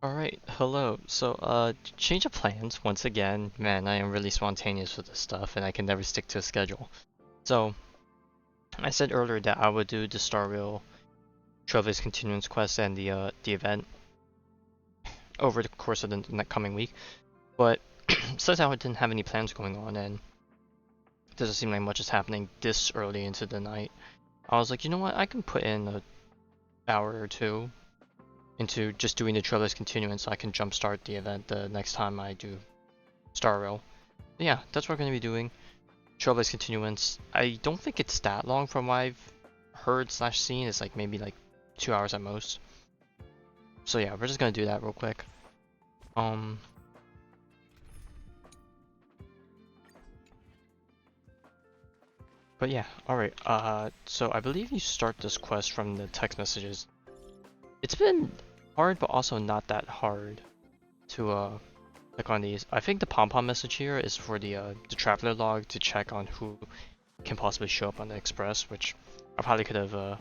Alright, hello. Change of plans once again. Man, I am really spontaneous with this stuff and I can never stick to a schedule. So, I said earlier that I would do the Star Rail Trailblaze Continuance quest and the event over the course of the coming week. But since I didn't have any plans going on and it doesn't seem like much is happening this early into the night, I was like, you know what, I can put in an hour or two into just doing the Trailblaze Continuance so I can jumpstart the event the next time I do Star Rail. Yeah, that's what we're going to be doing. Trailblaze Continuance. I don't think it's that long from what I've heard slash seen. It's like maybe like 2 hours at most. So yeah, we're just going to do that real quick. But yeah, alright. So I believe you start this quest from the text messages. It's been hard, but also not that hard to click on these. I think the pom-pom message here is for the traveler log to check on who can possibly show up on the express, which I probably could have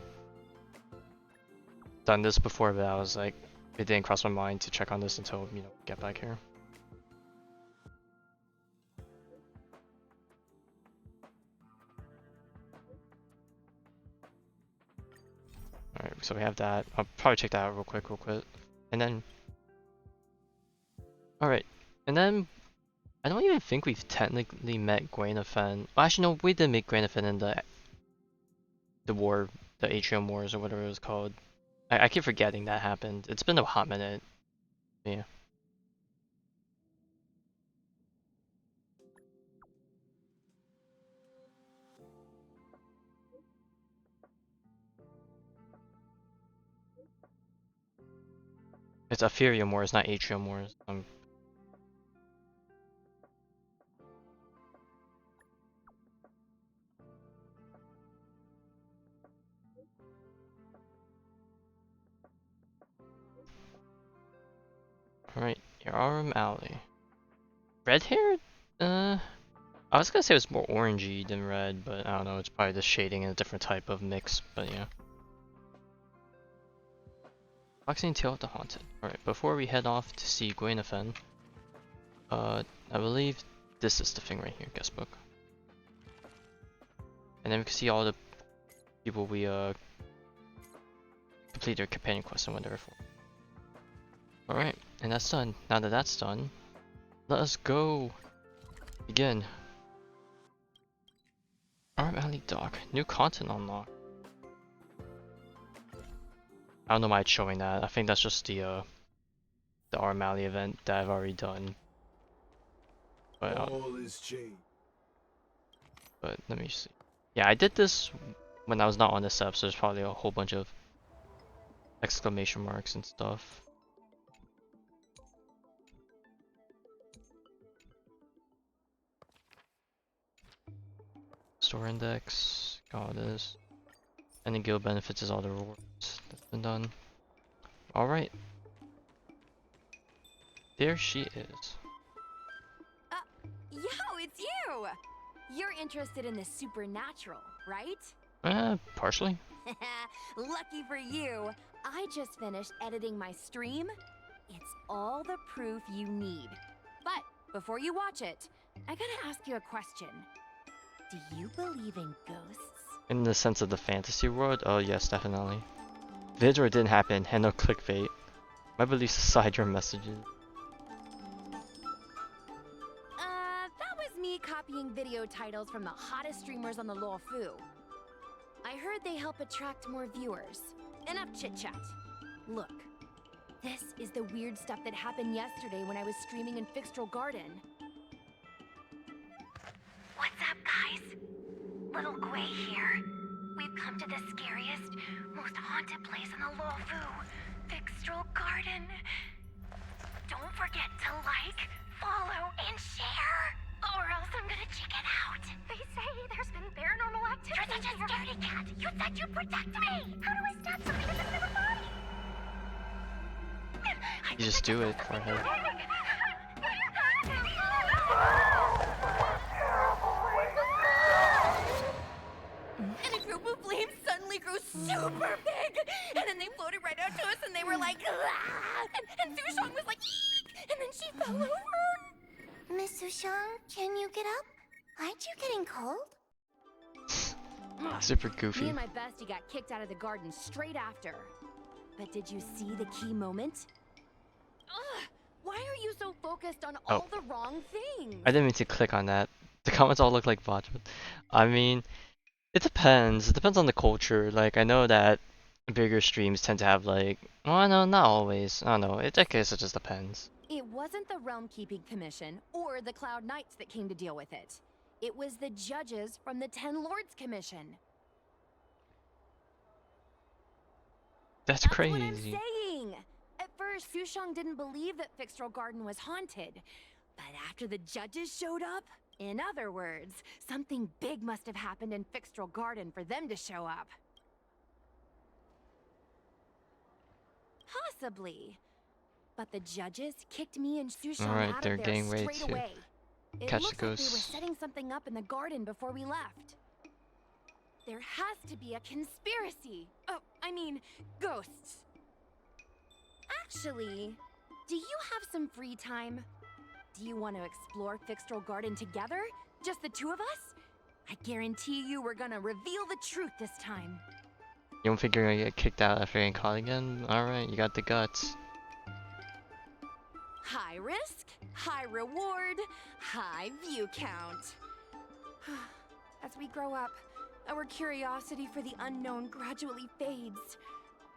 done this before, but I was like, it didn't cross my mind to check on this until, get back here. Alright, so we have that. I'll probably check that out real quick. And then, alright, and then I don't even think we've technically met Guinaifen. Well, actually, no, we did meet Guinaifen in the war, the Atrium Wars or whatever it was called. I keep forgetting that happened. It's been a hot minute. Yeah. It's Aetherium Wars, not Atrium Wars. Alright, Yarum Alley. Red hair? I was gonna say it was more orangey than red, but I don't know, it's probably the shading and a different type of mix, but yeah. Foxian Tale of the Haunted. Alright, before we head off to see Guinaifen, I believe this is the thing right here, guest book. And then we can see all the people we complete their companion quest and whatever for. Alright, and that's done. Now that that's done, let us go begin. Arm Alley Dock. New content unlocked. I don't know why it's showing that. I think that's just the Arm Alley event that I've already done. But let me see. Yeah, I did this when I was not on this app, so there's probably a whole bunch of exclamation marks and stuff. Store index, got all this. And the guild benefits is all the rewards that's been done. Alright. There she is. Yo, it's you! You're interested in the supernatural, right? Partially. Lucky for you, I just finished editing my stream. It's all the proof you need. But before you watch it, I gotta ask you a question. Do you believe in ghosts? In the sense of the fantasy world? Oh yes, definitely. Vids where it didn't happen, and no clickbait. My beliefs aside, your messages. That was me copying video titles from the hottest streamers on the Luofu. I heard they help attract more viewers. Enough chit-chat. Look, this is the weird stuff that happened yesterday when I was streaming in Fixtral Garden. What's up, guys? Little Gwei here. We've come to the scariest, most haunted place in the Luofu, Fixtral Garden. Don't forget to like, follow, and share, or else I'm gonna check it out. They say there's been paranormal activity. You're such a scaredy cat. You said you'd protect me. How do I stop something that's in my body? You just do it, forehead. And a group of flames suddenly grew super big! And then they floated right out to us and they were like, "Ah!" And Susong Sushang, can you get up? Aren't you getting cold? Super Me goofy. and my bestie got kicked out of the garden straight after. But did you see the key moment? Ugh, why are you so focused on all the wrong things? I didn't mean to click on that. The comments all look like bots. I mean, it depends. It depends on the culture. Like, I know that bigger streams tend to have like, well, no, not always. I don't know. I guess it just depends. It wasn't the Realm Keeping Commission or the Cloud Knights that came to deal with it. It was the judges from the Ten Lords Commission. That's What crazy. I'm saying. At first, Sushang didn't believe that Fixtral Garden was haunted. But after the judges showed up, in other words, something big must have happened in Fixtral Garden for them to show up. Possibly. But the judges kicked me and Sushang Alright, out they're of there getting ready straight to away. It catch looks the like they were ghosts. setting something up in the garden before we left. There has to be a conspiracy. Oh, I mean, ghosts. Actually, do you have some free time? Do you want to explore Fixtral Garden together? Just the two of us? I guarantee you we're gonna reveal the truth this time. You don't think you're gonna get kicked out after getting caught again? Alright, you got the guts. High risk, high reward, high view count. As we grow up, our curiosity for the unknown gradually fades.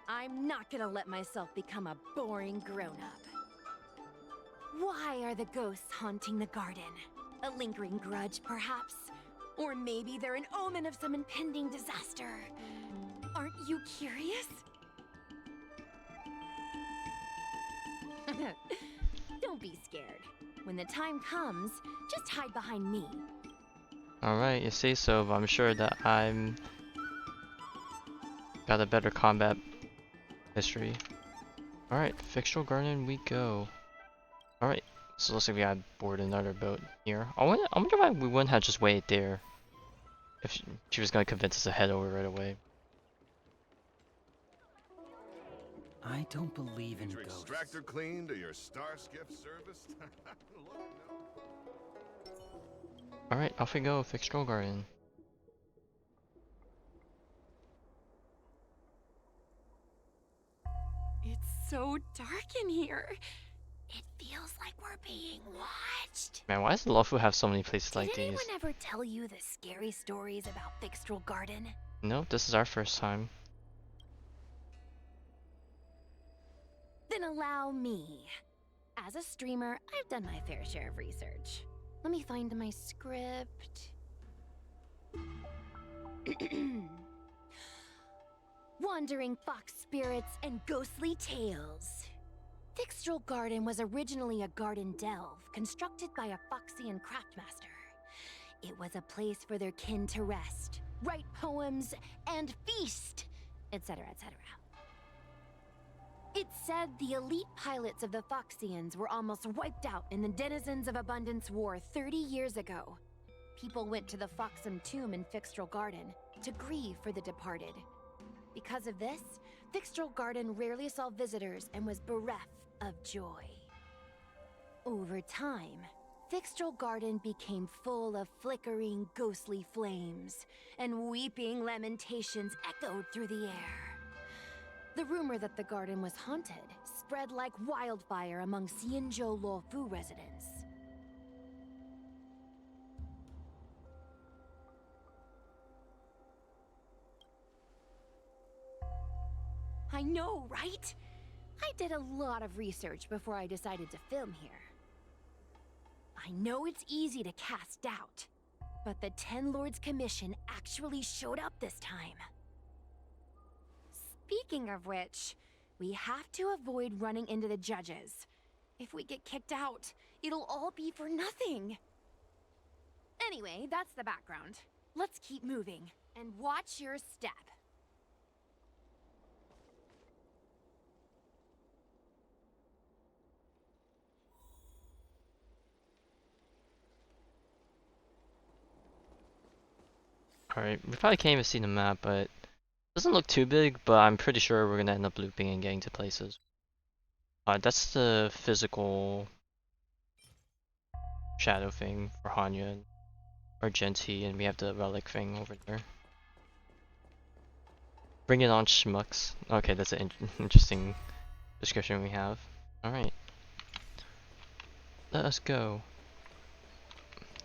I'm not gonna let myself become a boring grown-up. Why are the ghosts haunting the garden? A lingering grudge, perhaps? Or maybe they're an omen of some impending disaster. Aren't you curious? Don't be scared. When the time comes, just hide behind me. Alright, you say so, but I'm sure that I'm got a better combat history. Alright, Fixtral Garden we go. Alright, so looks like we gotta board another boat here. I wonder why we wouldn't have just waited there. If she was gonna convince us to head over right away. I don't believe in Your ghosts. extractor cleaned or your star skiff serviced? Alright, off we go, Fixtral Garden. It's so dark in here. It feels like we're being watched. Man, why does Luofu have so many places like Did these? anyone ever tell you the scary stories about Fixtral Garden? Nope, this is our first time. Then allow me. As a streamer, I've done my fair share of research. Let me find my script. Wandering fox spirits and ghostly tales. Fixtral Garden was originally a garden delve constructed by a Foxian craftmaster. It was a place for their kin to rest, write poems, and feast, etc., etc. It said the elite pilots of the Foxians were almost wiped out in the Denizens of Abundance War 30 years ago. People went to the Foxam tomb in Fixtral Garden to grieve for the departed. Because of this, Fixtral Garden rarely saw visitors and was bereft of joy. Over time, Fixtral Garden became full of flickering, ghostly flames, and weeping lamentations echoed through the air. The rumor that the garden was haunted spread like wildfire among Xianzhou Luofu residents. I know, right? I did a lot of research before I decided to film here. I know it's easy to cast doubt, but the Ten Lords Commission actually showed up this time. Speaking of which, we have to avoid running into the judges. If we get kicked out, it'll all be for nothing. Anyway, that's the background. Let's keep moving, and watch your step. Alright, we probably can't even see the map, but it doesn't look too big, but I'm pretty sure we're gonna end up looping and getting to places. That's the physical shadow thing for Hanya and Argenti, and we have the relic thing over there. Bring it on, schmucks. Okay, that's an interesting description we have. Alright. Let us go.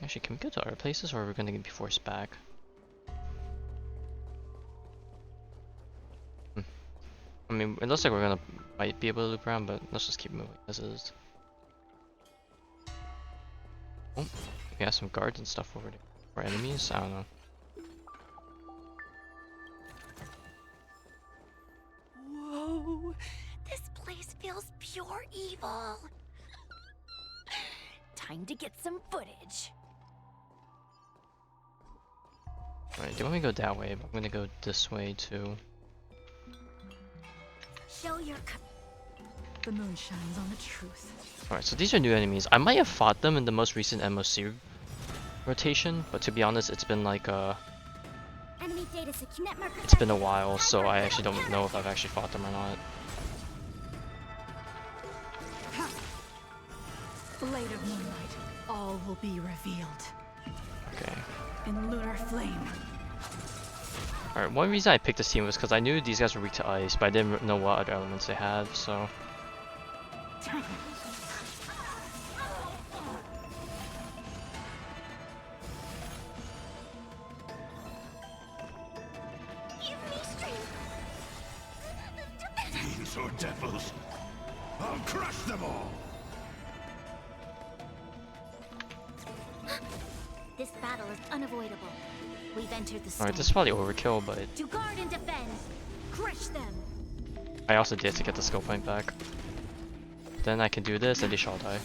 Actually, can we go to other places, or are we gonna be forced back? I mean, it looks like we're gonna might be able to loop around, but let's just keep moving as is. Oh, we have some guards and stuff over there. Or enemies? I don't know. Whoa, this place feels pure evil. Time to get some footage. Alright, do you want me to go that way? But I'm gonna go this way too. Show your The moon shines on the truth. Alright, so these are new enemies. I might have fought them in the most recent MOC rotation, but to be honest, it's been like enemy data net marker. it's been a while, so I actually don't know if I've actually fought them or not. Blade of moonlight, all will be revealed. Okay. In lunar flame. Alright, one reason I picked this team was because I knew these guys were weak to ice, but I didn't know what other elements they have, so... Give me strength. Fiends or devils, I'll crush them all! This battle is unavoidable. We've entered the storm. Alright, this is probably overkill, but To guard and defend. Crush them. I also did to get the skill point back. Then I can do this and they shall die.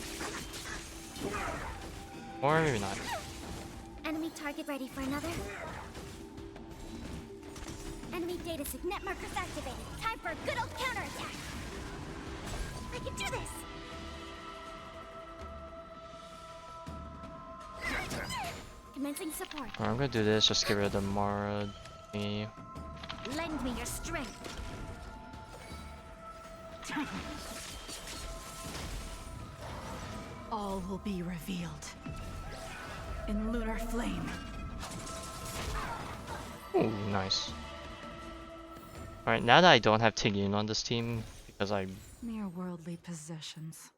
Or maybe not. Enemy target ready for another. Enemy data net markers activated. Time for a good old counterattack. I can do this. Commencing support. Alright, I'm gonna do this, just get rid of the Mara thingy. Lend me your strength. All will be revealed. In lunar flame. Ooh, nice. Alright, now that I don't have Tigyan on this team, because I Mere worldly possessions.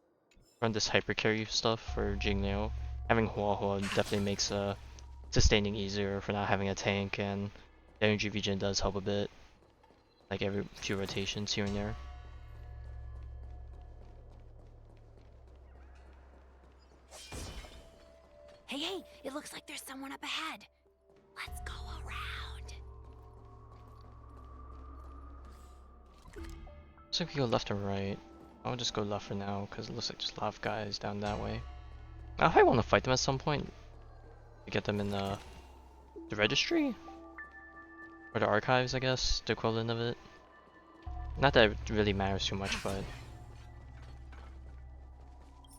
run this hyper carry stuff for Jingliu, having Hua Hua definitely makes sustaining easier for not having a tank, and the energy regen does help a bit. Like every few rotations here and there. Hey, hey, it looks like there's someone up ahead. Let's go around. So if you go left or right, I'll just go left for now, because it looks like just a lot of guys down that way. I probably want to fight them at some point to get them in the registry? Or the archives, I guess, the equivalent of it. Not that it really matters too much, but...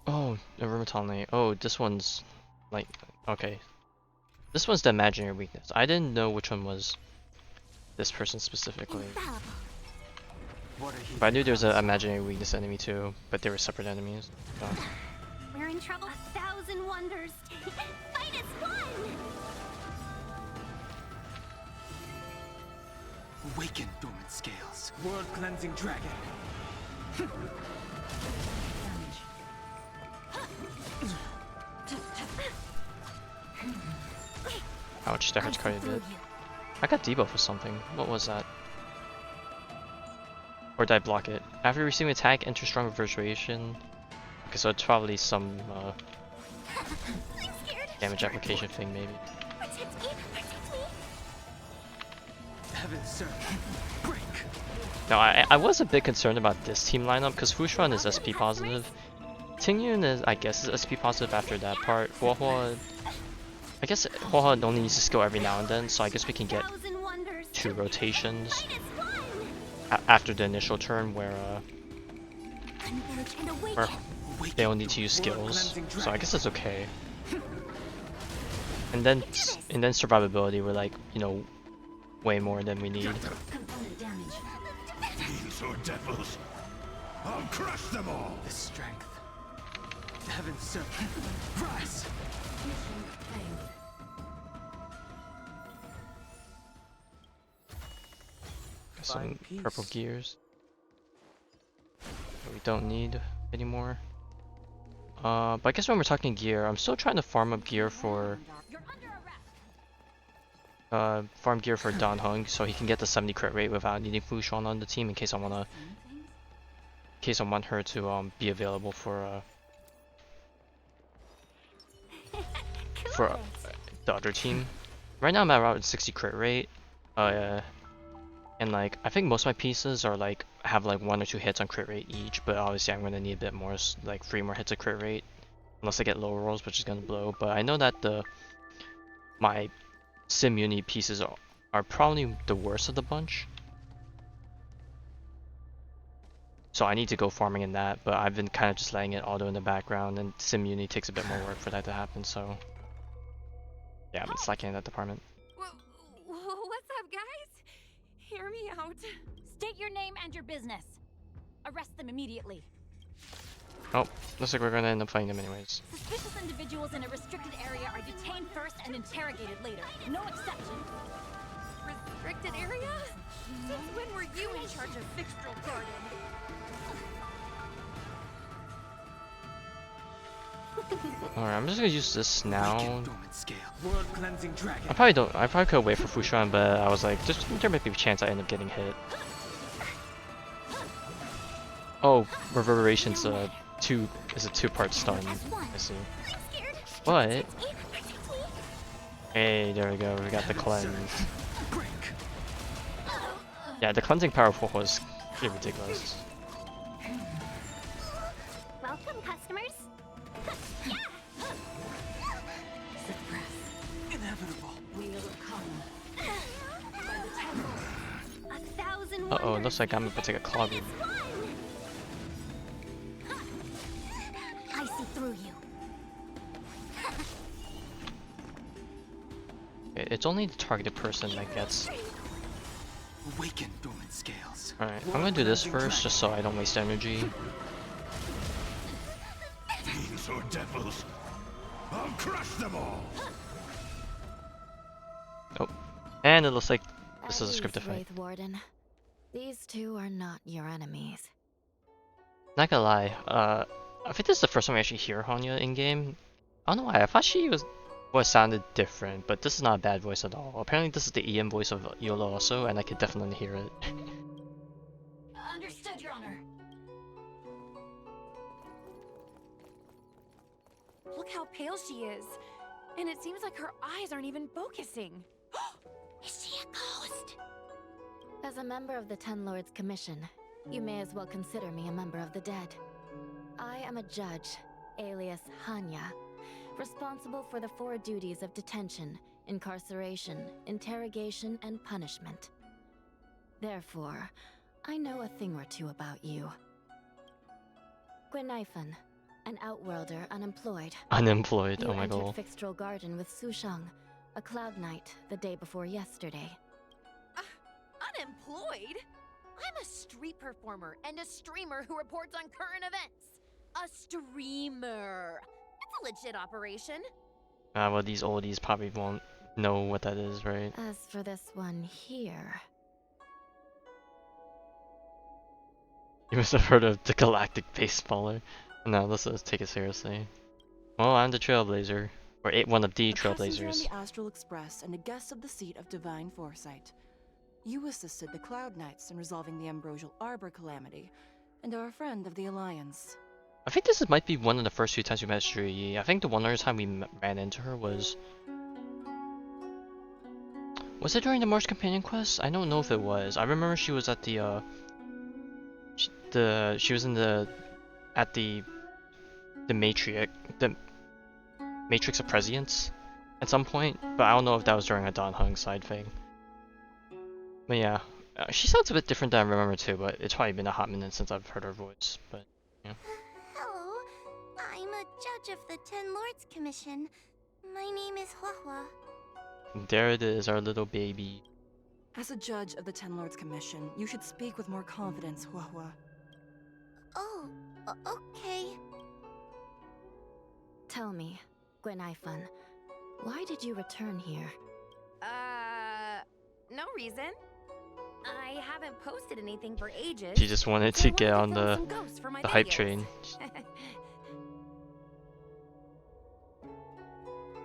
Oh, the Rumatane. Oh, this one's... like, okay. This one's the imaginary weakness. I didn't know which one was this person specifically. But I knew there was an imaginary weakness enemy too, but they were separate enemies. So. We're in trouble. 1,000 wonders. Fight is one. Awaken, dormant scales. World cleansing dragon. Ouch, that hurts quite a bit. I got debuff for something. What was that? Or did I block it? After receiving attack, enter strong reverberation. Okay, so it's probably some damage application thing, maybe. Protect me. Protect me. Heaven sir, break. No, I was a bit concerned about this team lineup because Fushuan is SP positive. Tingyun is, I guess, is SP positive after that part. Hua Hua, I guess Hua Hua only needs to skill every now and then, so I guess we can get 1,000 wonders. 2 rotations Fight is one. after the initial turn where Converge and awaken. where they don't need to use skills. So I guess that's okay. And then survivability, we're like, you know, way more than we need. Component damage. Fiends or devils, I'll crush them all! The strength. Heaven sent. Rise! Some Find peace. purple gears that we don't need anymore. But I guess when we're talking gear, I'm still trying to farm up gear for farm gear for Dan Hung so he can get the 70 crit rate without needing Fushan on the team in case I want her to be available for the other team. Right now I'm at around 60 crit rate, and like I think most of my pieces are like have like 1 or 2 hits on crit rate each, but obviously I'm gonna need a bit more, like 3 more hits of crit rate, unless I get lower rolls, which is gonna blow. But I know that my sim uni pieces are probably the worst of the bunch, so I need to go farming in that. But I've been kind of just letting it auto in the background, and sim uni takes a bit more work for that to happen. So yeah, I've been slacking in that department. What's up, guys? Hear me out. State your name and your business. Arrest them immediately. Oh, looks like we're gonna end up fighting them anyways. Suspicious individuals in a restricted area are detained first and interrogated later. No exception. Restricted area? Since when were you in charge of Fixtral Garden? Alright, I'm just gonna use this now. Dormant scale. World cleansing dragon. I probably could wait for Fushan, but I was like, there might be a chance I end up getting hit. Oh, Reverberation's a two-part stun. I see. But hey, there we go. We got the cleanse. Yeah, the cleansing power was pretty ridiculous. Welcome, customers. Inevitable. Uh-oh, looks like I'm about to get clobbered. I see through you. It's only the targeted person that gets. Awaken dormant scales. Alright, I'm gonna do this first just so I don't waste energy. Fiends or devils, I'll crush them all! Oh, and it looks like this is a scripted fight. Wraith Warden. These two are not your enemies. Not gonna lie, I think this is the first time I actually hear Hanya in game. I don't know why, I thought she was sounded different, but this is not a bad voice at all. Apparently this is the EM voice of Yola also, and I could definitely hear it. Understood, Your Honor. Look how pale she is. And it seems like her eyes aren't even focusing. Is she a ghost? As a member of the Ten Lords Commission, you may as well consider me a member of the dead. I am a judge, alias Hanya, responsible for the 4 duties of detention, incarceration, interrogation, and punishment. Therefore, I know a thing or two about you. Guinaifen, an outworlder unemployed. Unemployed, You oh my entered god. Fixtral Garden with Sushang, a cloud knight, the day before yesterday. Unemployed? I'm a street performer and a streamer who reports on current events. A streamer. It's a legit operation. Well, these oldies probably won't know what that is, right? As for this one here... You must have heard of the Galactic Baseballer. No, let's take it seriously. Well, I'm the Trailblazer. Or one of the A passenger on Trailblazers. the Astral Express and a guest of the seat of divine foresight. You assisted the Cloud Knights in resolving the Ambrosial Arbor calamity, and are a friend of the Alliance. I think this might be one of the first few times we met Shuyi. I think the one other time we ran into her was... Was it during the Mars Companion Quest? I don't know if it was. I remember she was at the she was in the... at the Matrix of Prescience at some point, but I don't know if that was during a Dan Hung side thing. But yeah, she sounds a bit different than I remember too, but it's probably been a hot minute since I've heard her voice, but yeah. Hello. I'm a judge of the Ten Lords Commission. My name is Huahua. There it is, our little baby. As a judge of the Ten Lords Commission, you should speak with more confidence, Huahua. Oh, okay. Tell me, Guinaifen, why did you return here? No reason. I haven't posted anything for ages. She just wanted so I to get on film some ghosts for my the hype videos. train.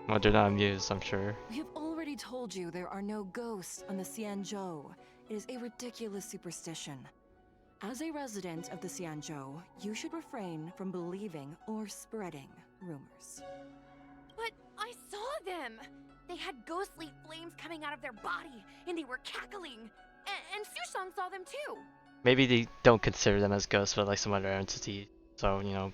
Well, they're not amused, I'm sure. We have already told you there are no ghosts on the Xianzhou. It is a ridiculous superstition. As a resident of the Xianzhou, you should refrain from believing or spreading rumors. But I saw them! They had ghostly flames coming out of their body, and they were cackling. And Xianzhou saw them too. Maybe they don't consider them as ghosts, but like some other entity. So, you know.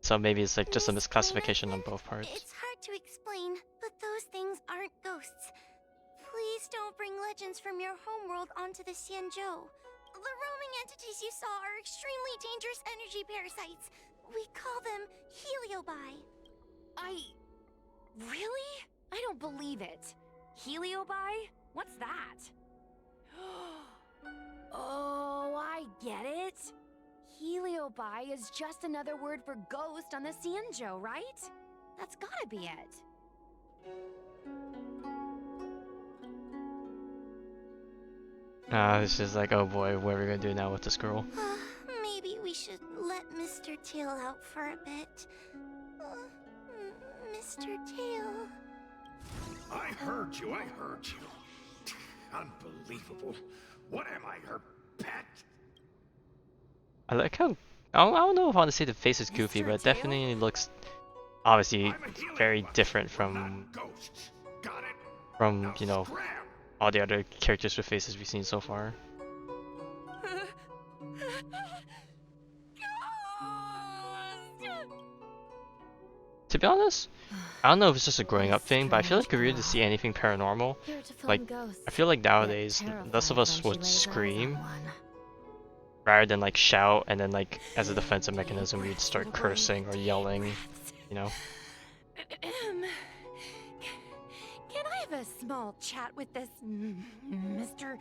So maybe it's like just a misclassification on both parts. It's hard to explain, but those things aren't ghosts. Please don't bring legends from your homeworld onto the Xianzhou. The roaming entities you saw are extremely dangerous energy parasites. We call them heliobi. Really? I don't believe it. Heliobi? What's that? Oh, I get it. Heliobi is just another word for ghost on the Xianzhou, right? That's gotta be it. It's just like, oh boy, what are we gonna do now with this girl? Maybe we should let Mr. Tail out for a bit. Mr. Tail. I heard you. Unbelievable. What am I, her pet? I like how, I don't know if I want to say the face is goofy, but it definitely looks obviously very different from, you know, all the other characters with faces we've seen so far. To be honest, I don't know if it's just a growing up thing, but I feel like if we were to see anything paranormal, like, I feel like nowadays, less of us would scream, rather than like shout, and then like, as a defensive mechanism, we'd start cursing or yelling, you know? Can I have a small chat with this Mr.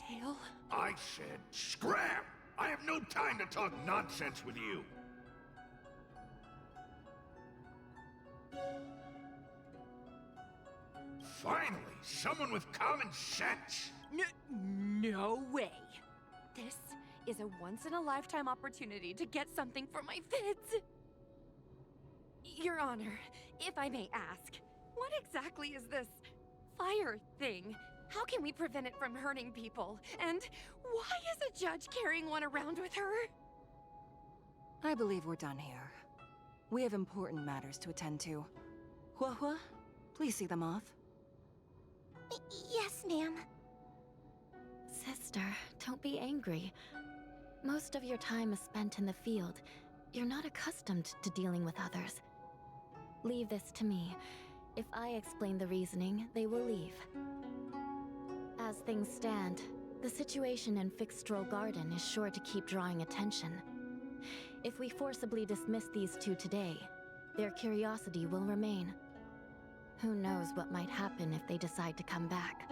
Tail? I said scram! I have no time to talk nonsense with you. Finally, someone with common sense. No way. This is a once-in-a-lifetime opportunity to get something for my vids. Your Honor, if I may ask, what exactly is this fire thing? How can we prevent it from hurting people? And why is a judge carrying one around with her? I believe we're done here. We have important matters to attend to. Hua, please see them off. Yes, ma'am. Sister, don't be angry. Most of your time is spent in the field. You're not accustomed to dealing with others. Leave this to me. If I explain the reasoning, they will leave. As things stand, the situation in Fixstrol Garden is sure to keep drawing attention. If we forcibly dismiss these two today, their curiosity will remain. Who knows what might happen if they decide to come back.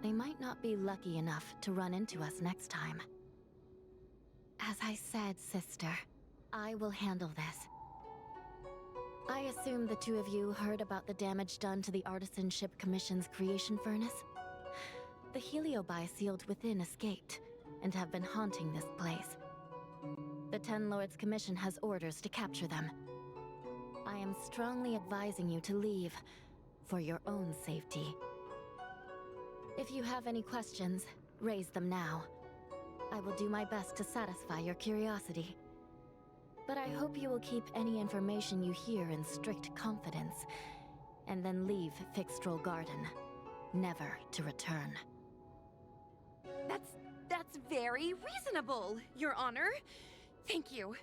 They might not be lucky enough to run into us next time. As I said, sister, I will handle this. I assume the two of you heard about the damage done to the Artisanship Commission's creation furnace? The heliobi sealed within escaped, and have been haunting this place. The Ten Lords Commission has orders to capture them. I am strongly advising you to leave, for your own safety. If you have any questions, raise them now. I will do my best to satisfy your curiosity. But I hope you will keep any information you hear in strict confidence, and then leave Fixstrol Garden, never to return. That's very reasonable, Your Honor. Thank you.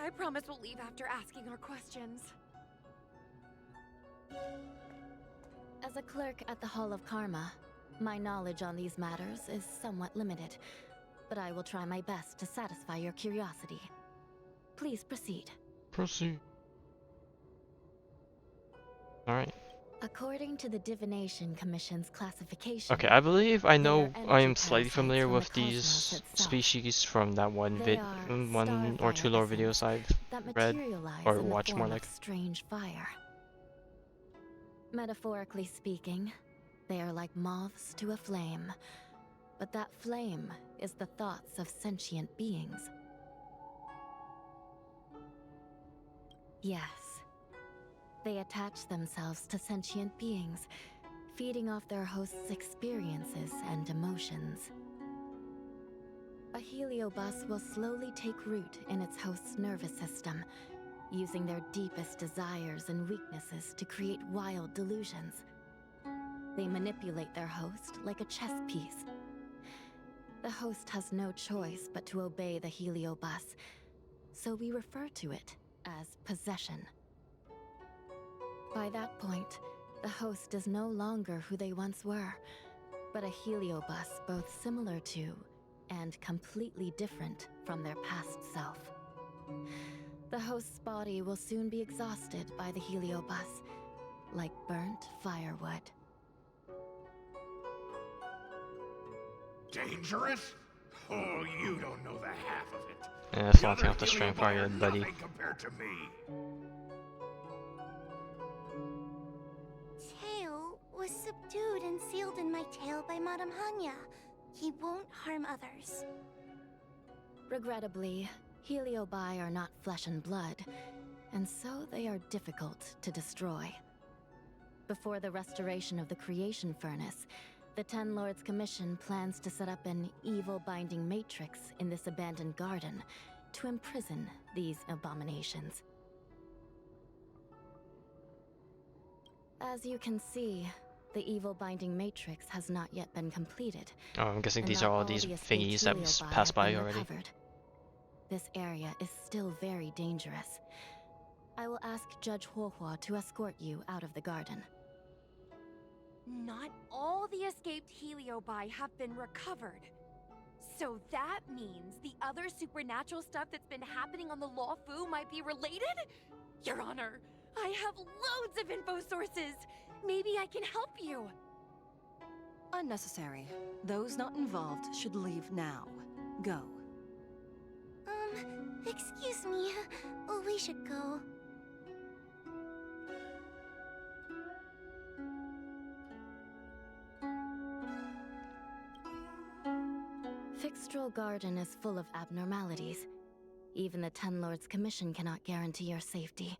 I promise we'll leave after asking our questions. As a clerk at the Hall of Karma, my knowledge on these matters is somewhat limited, but I will try my best to satisfy your curiosity. Please proceed. Proceed. Alright. According to the Divination Commission's classification, Okay, I believe I know they are I energy am slightly parasites familiar from the with these cosmos itself. species from that one They are one or two starfire lore videos essence I've that read materialize or in the watched more form like. of strange fire. Metaphorically speaking, they are like moths to a flame, but that flame is the thoughts of sentient beings. Yes, they attach themselves to sentient beings, feeding off their host's experiences and emotions. A heliobus will slowly take root in its host's nervous system, using their deepest desires and weaknesses to create wild delusions. They manipulate their host like a chess piece. The host has no choice but to obey the heliobus, so we refer to it as possession. By that point, the host is no longer who they once were, but a heliobus both similar to and completely different from their past self. The host's body will soon be exhausted by the heliobus, like burnt firewood. Dangerous? Oh, you don't know the half of it. Yeah, The flaunting other off the strength Heliobi are argument, buddy. nothing compared to me. Tail was subdued and sealed in my tail by Madame Hanya. He won't harm others. Regrettably, heliobi are not flesh and blood, and so they are difficult to destroy. Before the restoration of the creation furnace, the Ten Lords Commission plans to set up an evil binding matrix in this abandoned garden to imprison these abominations. As you can see, the evil binding matrix has not yet been completed. Oh, I'm guessing and these not are all these the escaped thingies that heliobi passed have by been already. recovered. This area is still very dangerous. I will ask Judge Huohua to escort you out of the garden. Not all the escaped heliobi have been recovered. So that means the other supernatural stuff that's been happening on the Luofu might be related? Your Honor, I have loads of info sources. Maybe I can help you. Unnecessary. Those not involved should leave now. Go. Excuse me. We should go. Fixtral Garden is full of abnormalities. Even the Ten Lords Commission cannot guarantee your safety.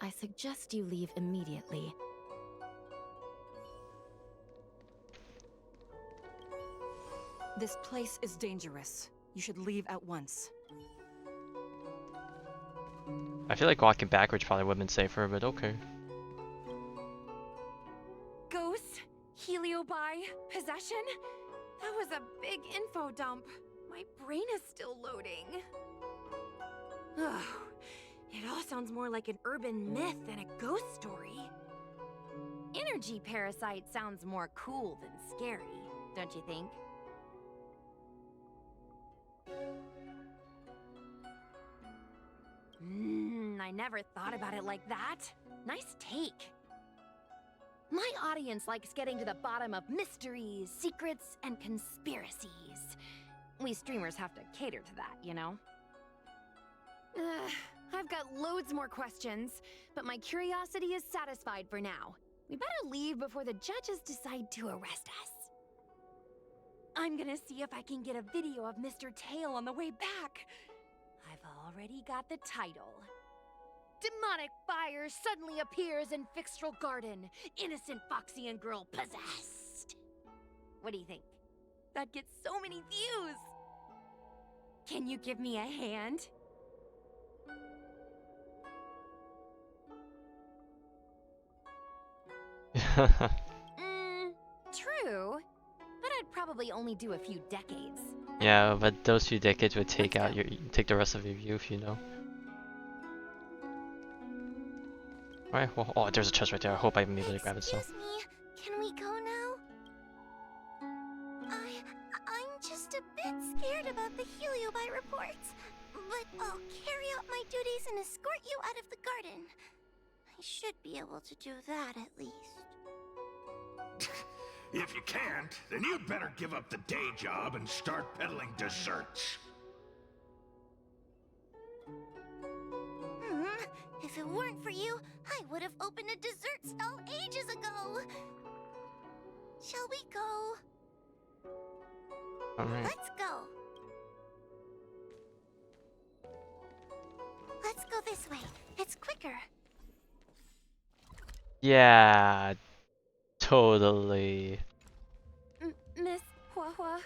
I suggest you leave immediately. This place is dangerous. You should leave at once. I feel like walking backwards probably would have been safer, but okay. Ghosts? Heliobi? Possession? That was a big info dump. My brain is still loading. Ugh. It all sounds more like an urban myth than a ghost story. Energy parasite sounds more cool than scary, don't you think? I never thought about it like that. Nice take. My audience likes getting to the bottom of mysteries, secrets, and conspiracies. We streamers have to cater to that, you know? I've got loads more questions, but my curiosity is satisfied for now. We better leave before the judges decide to arrest us. I'm gonna see if I can get a video of Mr. Tail on the way back. I've already got the title. Demonic fire suddenly appears in Fixtral Garden. Innocent Foxian girl possessed. What do you think? That gets so many views. Can you give me a hand? True. But I'd probably only do a few decades. Yeah, but those few decades would take take the rest of your youth, you know. Alright, well, oh, there's a chest right there. I hope I'm able to grab it still. Excuse me, can we go now? I'm just a bit scared about the heliobi reports, but I'll carry out my duties and escort you out of the garden. I should be able to do that at least. If you can't, then you'd better give up the day job and start peddling desserts. If it weren't for you, I would have opened a dessert stall ages ago. Shall we go? Alright. Let's go. Let's go this way. It's quicker. Yeah, totally. Miss Hua,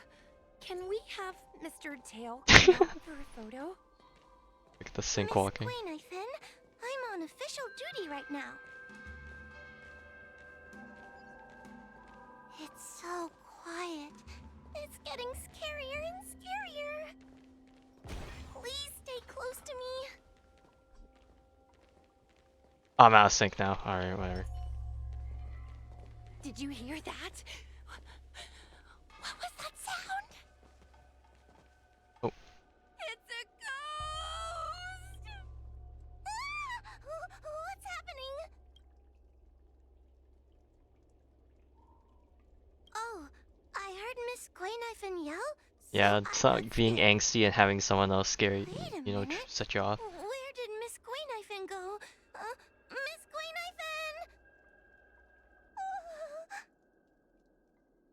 can we have Mr. Tail come out for a photo? Like the sink Miss walking. Guinaifen, I'm on official duty right now. It's so quiet. It's getting scarier and scarier. Please stay close to me. I'm out of sync now. Alright, whatever. Did you hear that? What was that sound? Oh. It's a ghost! What's happening? Oh, I heard Miss Guinaifen yell. Yeah, so it's I not got being scared. angsty and having someone else scary, Wait a you know, minute. set you off. Where did Miss Guinaifen go? Miss Guinaifen!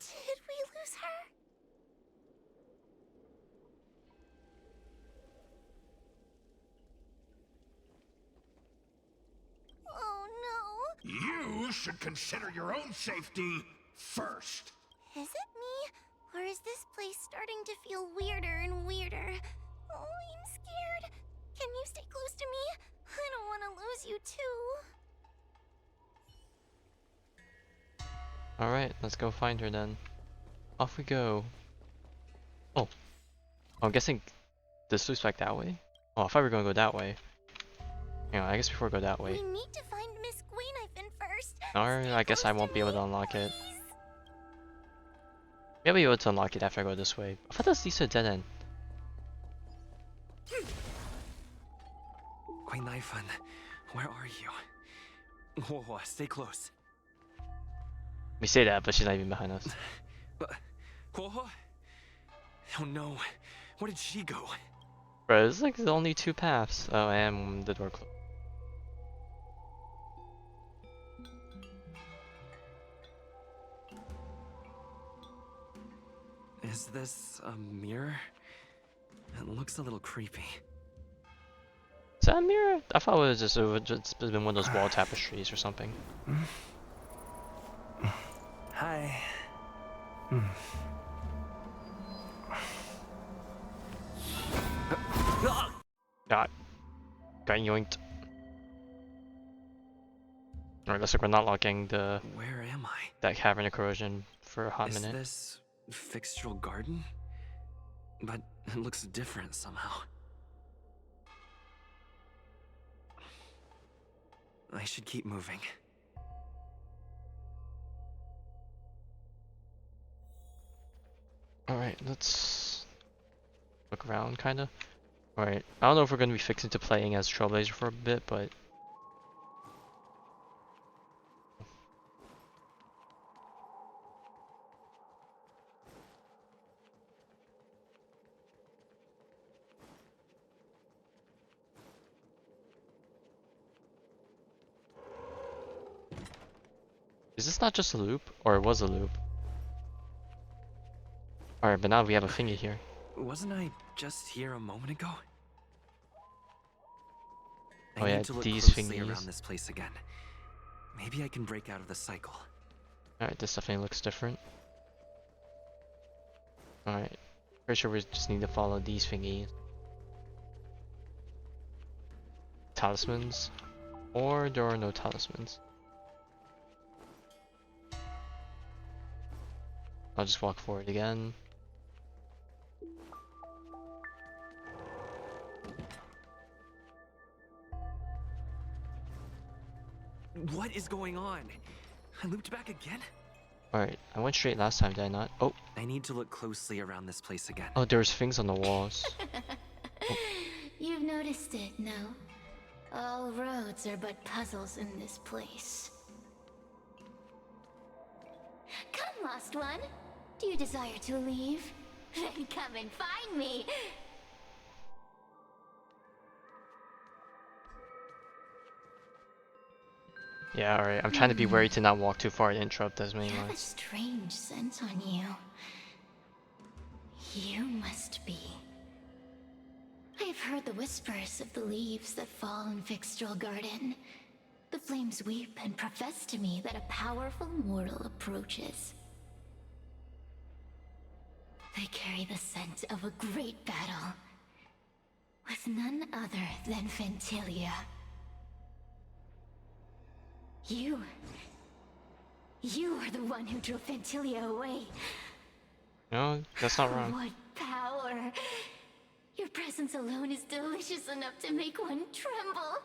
Did we lose her? Oh no. You should consider your own safety first. Is it me? Or is this place starting to feel weirder and weirder? Oh, I'm scared. Can you stay close to me? I don't want to lose you too. Alright, let's go find her then. Off we go. Oh. I'm guessing this loops back that way? Oh, I thought we were gonna go that way. Hang on, I guess before we go that way. We need to find Miss Guinaifen first. Alright, Stay I guess I close won't be able me, to unlock it. please. Maybe I'll be able to unlock it after I go this way. I thought that was Lisa dead end. Guinaifen, where are you? Whoa, stay close. We say that, but she's not even behind us. But, Guo? Oh no, where did she go? Bro, it's like the only two paths. Oh, and the door closed. Is this a mirror? It looks a little creepy. Is that a mirror? I thought it would just been one of those wall tapestries or something. Hi. Got yoinked. Alright, looks like we're not locking the Where am I? that cavern of corrosion for a hot Is minute. this Fixtral Garden? But it looks different somehow. I should keep moving. Alright, let's look around kinda. Alright, I don't know if we're gonna be fixing to playing as Trailblazer for a bit, but is this not just a loop? Or it was a loop? Alright, but now we have a thingy here. Wasn't I just here a moment ago? Oh I yeah, need to look these closely thingies. around this place again. Maybe I can break out of the cycle. Alright, this definitely looks different. Alright, pretty sure we just need to follow these thingies. Talismans. Or there are no talismans. I'll just walk forward again. What is going on? I looped back again? Alright, I went straight last time, did I not? Oh, I need to look closely around this place again. oh, there's things on the walls. You've noticed it, no? All roads are but puzzles in this place. Come, lost one. Do you desire to leave? Then come and find me. Yeah, alright. I'm trying to be wary to not walk too far and interrupt those main You have a lines. strange scent on you. You must be. I have heard the whispers of the leaves that fall in Fixtral Garden. The flames weep and profess to me that a powerful mortal approaches. They carry the scent of a great battle, with none other than Ventilia. You are the one who drove Ventilia away. No, that's not wrong. What power! Your presence alone is delicious enough to make one tremble.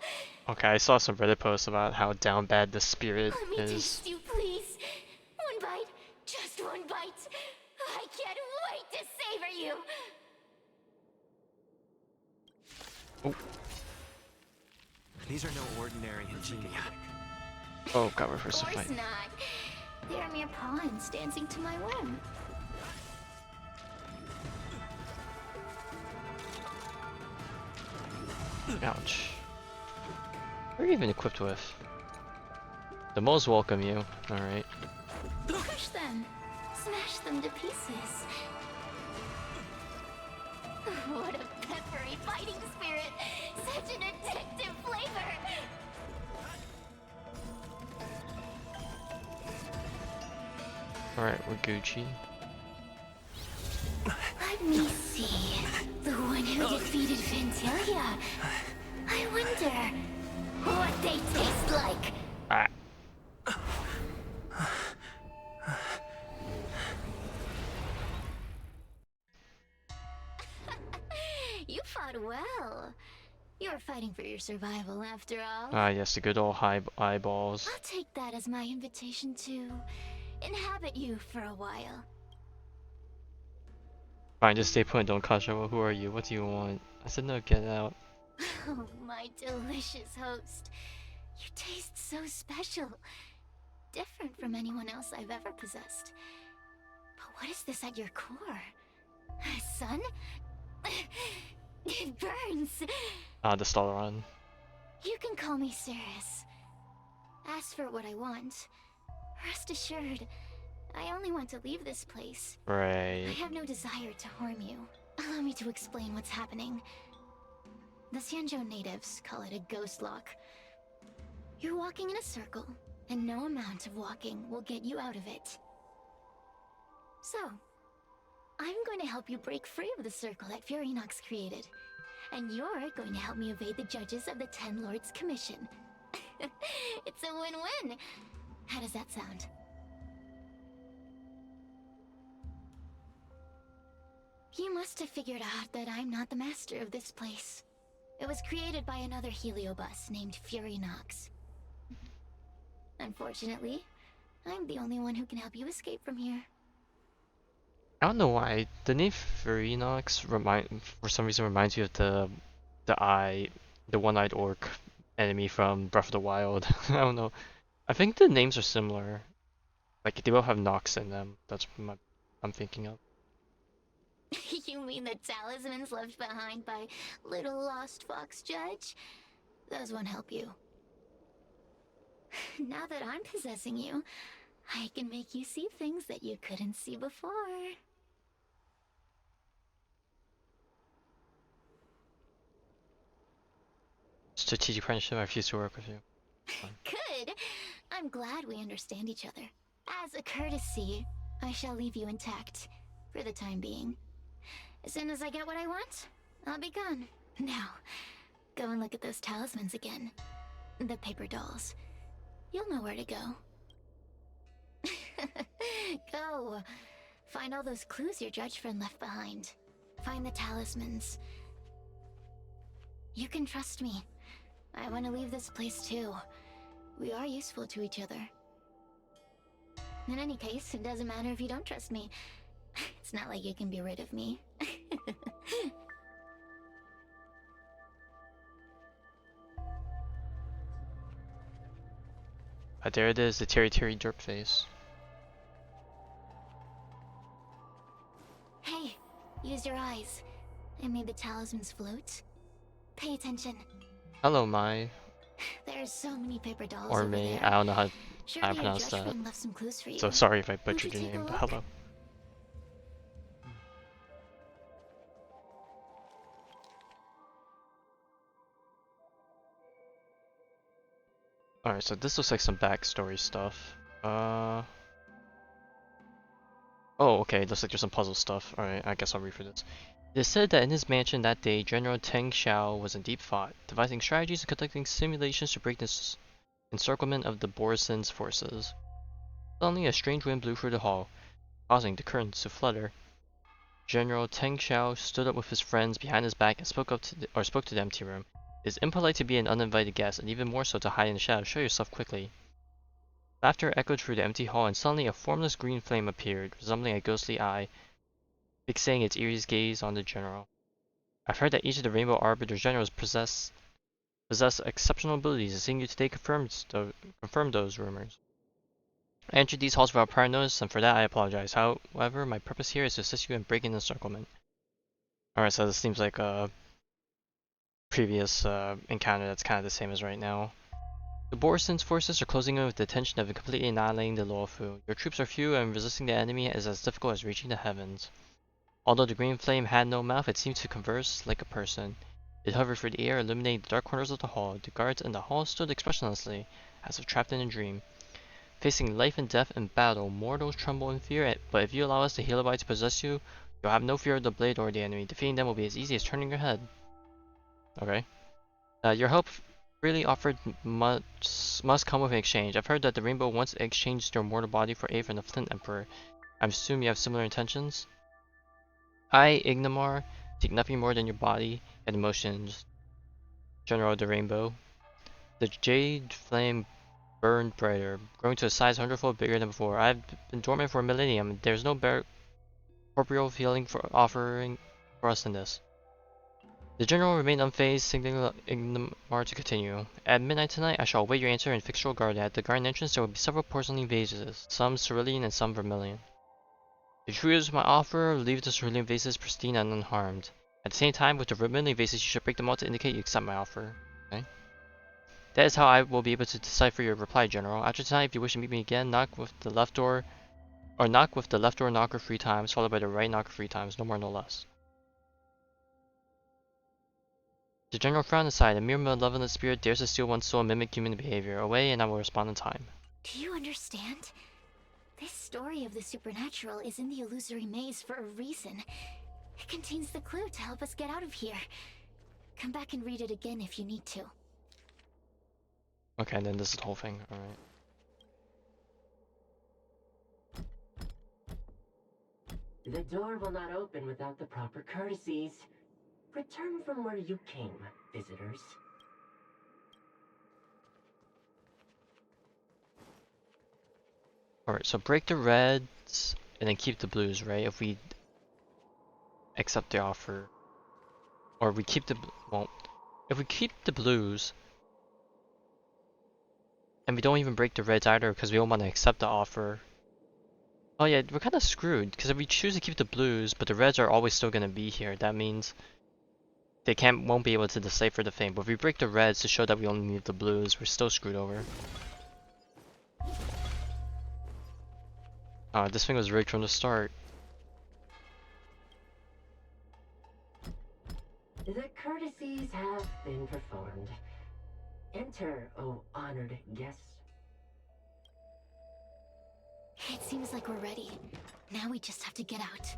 Okay, I saw some Reddit posts about how down bad the spirit Let me is. taste you, please. One bite, just one bite. I can't wait to savor you. Oh, These are no ordinary insignia. oh god, we're Of first to course fight. not. They are mere pawns dancing to my whim. Ouch. What are you even equipped with? The moles welcome you. Alright. Crush them. Smash them to pieces. What a peppery fighting spirit. Such an addictive flavor. Alright, we're Gucci. Let me see. The one who defeated Ventilia. I wonder what they taste like. Ah. You fought well. You were fighting for your survival after all. Ah, yes, the good old high eyeballs. I'll take that as my invitation to inhabit you for a while. Fine, just stay put and don't cause trouble. Who are you? What do you want? I said no, get out. Oh, my delicious host. You taste so special. Different from anyone else I've ever possessed. But what is this at your core? Sun? It burns. Ah, the Stellaron. You can call me Ceres. Ask for what I want. Rest assured, I only want to leave this place. I Right. have no desire to harm you. Allow me to explain what's happening. The Xianzhou natives call it a ghost lock. You're walking in a circle, and no amount of walking will get you out of it. So, I'm going to help you break free of the circle that Furinox created. And you're going to help me evade the judges of the Ten Lords Commission. It's a win-win. How does that sound? You must have figured out that I'm not the master of this place. It was created by another Heliobus named Furinox. Unfortunately, I'm the only one who can help you escape from here. I don't know why the name Furinox for some reason reminds me of the one-eyed orc enemy from Breath of the Wild. I don't know. I think the names are similar. Like they both have Nox in them. That's what I'm thinking of. You mean the talismans left behind by little lost fox judge? Those won't help you. Now that I'm possessing you, I can make you see things that you couldn't see before. Strategic partnership. I refuse to work with you. Good. I'm glad we understand each other. As a courtesy, I shall leave you intact for the time being. As soon as I get what I want, I'll be gone. Now, go and look at those talismans again. The paper dolls. You'll know where to go. Go. Find all those clues your judge friend left behind. Find the talismans. You can trust me. I want to leave this place too. We are useful to each other. In any case, it doesn't matter if you don't trust me. It's not like you can be rid of me. There it is, the Terry Terry derp face. Hey, use your eyes. I made the talismans float. Pay attention. Hello, Mai. There's so many paper dolls Or over me. there. I don't know how I Surely your pronounce judge that. friend left some clues for you. So sorry if I Won't you butchered your take a name, but look? hello. Alright, so this looks like some backstory stuff. Oh, okay, looks like there's some puzzle stuff. Alright, I guess I'll read through this. It is said that in his mansion that day, General Teng Xiao was in deep thought, devising strategies and conducting simulations to break this encirclement of the Borison's forces. Suddenly, a strange wind blew through the hall, causing the curtains to flutter. General Teng Xiao stood up with his friends behind his back and spoke to the empty room. It is impolite to be an uninvited guest, and even more so to hide in the shadows. Show yourself quickly. Laughter echoed through the empty hall, and suddenly a formless green flame appeared, resembling a ghostly eye, fixating its eerie gaze on the general. I've heard that each of the Rainbow Arbiter generals possess exceptional abilities, and seeing you today confirmed those rumors. I entered these halls without prior notice, and for that I apologize. However, my purpose here is to assist you in breaking the encirclement. Alright, so this seems like a previous encounter that's kind of the same as right now. The Borison's forces are closing in with the intention of completely annihilating the Luofu. Your troops are few, and resisting the enemy is as difficult as reaching the heavens. Although the green flame had no mouth, it seemed to converse like a person. It hovered through the air, illuminating the dark corners of the hall. The guards in the hall stood expressionlessly, as if trapped in a dream. Facing life and death in battle, mortals tremble in fear, but if you allow us to heal by to possess you, you'll have no fear of the blade or the enemy. Defeating them will be as easy as turning your head. Okay. Your help freely offered must come with an exchange. I've heard that the Rainbow once exchanged your mortal body for aid from the Flint Emperor. I assume you have similar intentions? I, Ignamar, seek nothing more than your body and emotions, General of the Rainbow. The jade flame burned brighter, growing to a size 100-fold bigger than before. I've been dormant for a millennium. There's no corporeal feeling for offering for us in this. The general remained unfazed, signaling Ignamar to continue. At midnight tonight, I shall await your answer in Fixtural Garden. At the garden entrance, there will be several porcelain vases, some cerulean and some vermilion. If you use my offer, leave the cerulean vases pristine and unharmed. At the same time, with the vermilion vases, you should break them all to indicate you accept my offer. Okay? That is how I will be able to decipher your reply, General. After tonight, if you wish to meet me again, knock with the left door knocker 3 times, followed by the right knocker 3 times, no more, no less. The general frowned aside. A mere malevolent spirit dares to steal one's soul and mimic human behavior. Away, and I will respond in time. Do you understand? This story of the supernatural is in the illusory maze for a reason. It contains the clue to help us get out of here. Come back and read it again if you need to. Okay, and then this is the whole thing. Alright. The door will not open without the proper courtesies. Return from where you came, visitors. Alright, so break the reds and then keep the blues, right? If we accept the offer. Or we keep the... well, if we keep the blues and we don't even break the reds either because we don't want to accept the offer. Oh yeah, we're kind of screwed because if we choose to keep the blues but the reds are always still going to be here, that means they won't be able to decipher the thing. But if we break the reds to show that we only need the blues, we're still screwed over. This thing was rigged from the start. The courtesies have been performed. Enter, O honored guests. It seems like we're ready. Now we just have to get out.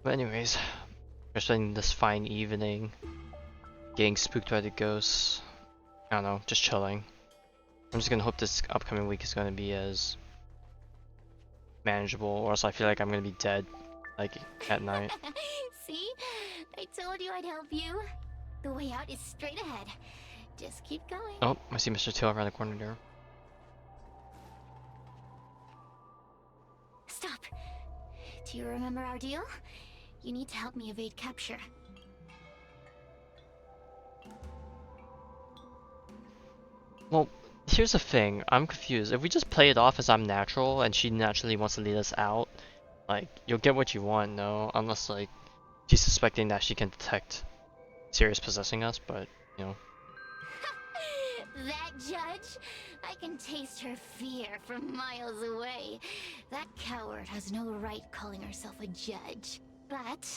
But anyways, we're spending this fine evening getting spooked by the ghosts. I don't know, just chilling. I'm just gonna hope this upcoming week is gonna be as manageable, or else I feel like I'm gonna be dead, like, at night. See? I told you I'd help you. The way out is straight ahead. Just keep going. Oh, I see Mr. Tail around the corner there. Stop. Do you remember our deal? You need to help me evade capture. Well, here's the thing. I'm confused. If we just play it off as I'm natural and she naturally wants to lead us out, like, you'll get what you want, no? Unless, like, she's suspecting that she can detect Sirius possessing us, but, you know. That judge? I can taste her fear from miles away. That coward has no right calling herself a judge. But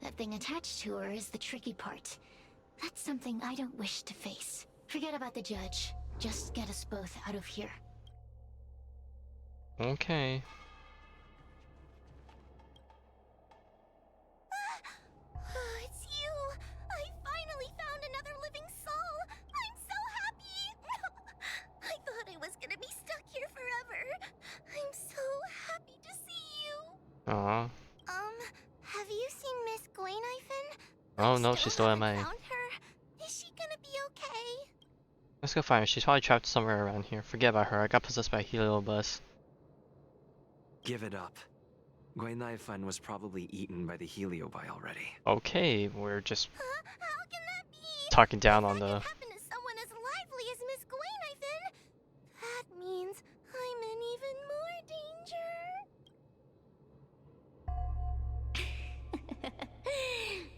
that thing attached to her is the tricky part. That's something I don't wish to face. Forget about the judge. Just get us both out of here. Okay. It's you! I finally found another living soul! I'm so happy! I thought I was gonna be stuck here forever. I'm so happy to see you. Aw. Have you seen Miss Guinaifen? Oh no, she's still MIA. Found her. Is she gonna be okay? Let's go find her. She's probably trapped somewhere around here. Forget about her. I got possessed by a heliobus. Give it up. Guinaifen was probably eaten by the heliobi already. Okay, we're just Huh? How can that be? talking down on That the... could happen to someone as lively as Miss Guinaifen. That means I'm in even more danger.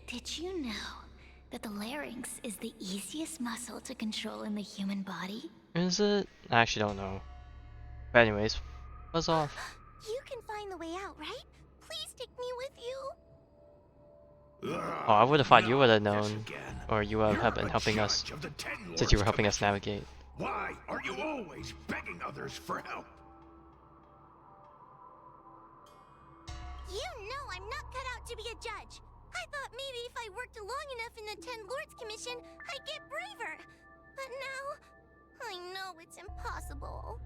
Did you know that the larynx is the easiest muscle to control in the human body? Is it? I actually don't know. But anyways, buzz off. You can find the way out, right? Please take me with you. Oh, I would have thought you would have This known. again. Or you would You're have been a helping us. judge of the 10 Since you were Lords helping us Commission. navigate. Why are you always begging others for help? You know I'm not cut out to be a judge. I thought maybe if I worked long enough in the 10 Lords Commission, I'd get braver. But now, I know it's impossible.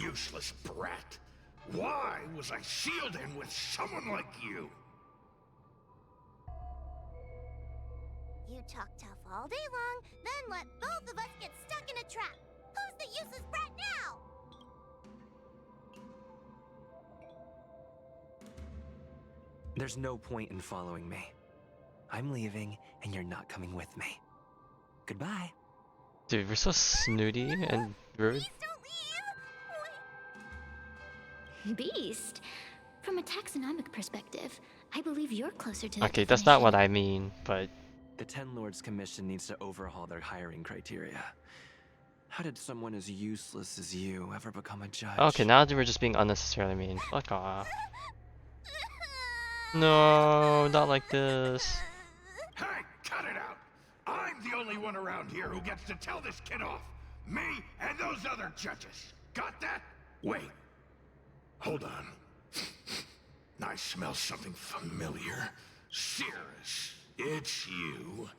Useless brat. Why was I sealed in with someone like you? You talk tough all day long, then let both of us get stuck in a trap. Who's the useless brat now? There's no point in following me. I'm leaving, and you're not coming with me. Goodbye. Dude, we're so snooty and rude. Please don't leave! Beast, from a taxonomic perspective, I believe you're closer to the Okay, that's not what definition. I mean, but... The 10 Lords Commission needs to overhaul their hiring criteria. How did someone as useless as you ever become a judge? Okay, now that we're just being unnecessarily mean. Fuck off. No, not like this. Hey, cut it out! I'm the only one around here who gets to tell this kid off. Me and those other judges. Got that? Wait. Hold on. I smell something familiar. Cirrus, it's you.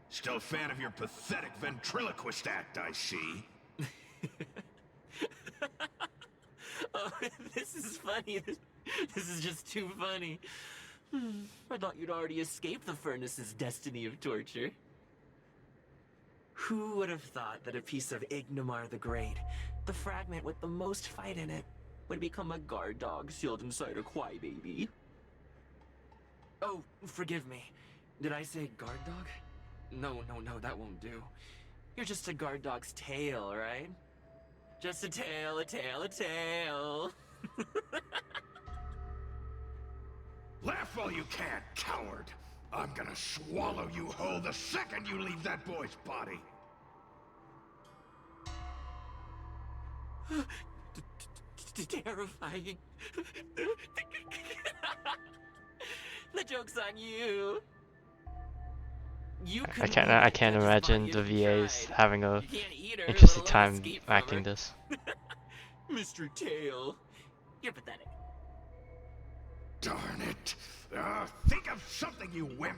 Still a fan of your pathetic ventriloquist act, I see. Oh, this is funny. This is just too funny. I thought you'd already escaped the furnace's destiny of torture. Who would have thought that a piece of Ignomar the Great, the fragment with the most fight in it, would become a guard dog sealed inside a crybaby? Oh, forgive me. Did I say guard dog? No, that won't do. You're just a guard dog's tail, right? Just a tail, a tail, a tail. Laugh all you can, coward. I'm gonna swallow you whole the second you leave that boy's body. Terrifying. The joke's on you. I can't imagine the VAs having a You can't eat her, interesting let alone time escape from acting her. this. Mr. Tail, you're pathetic. Darn it. Think of something, you wimp.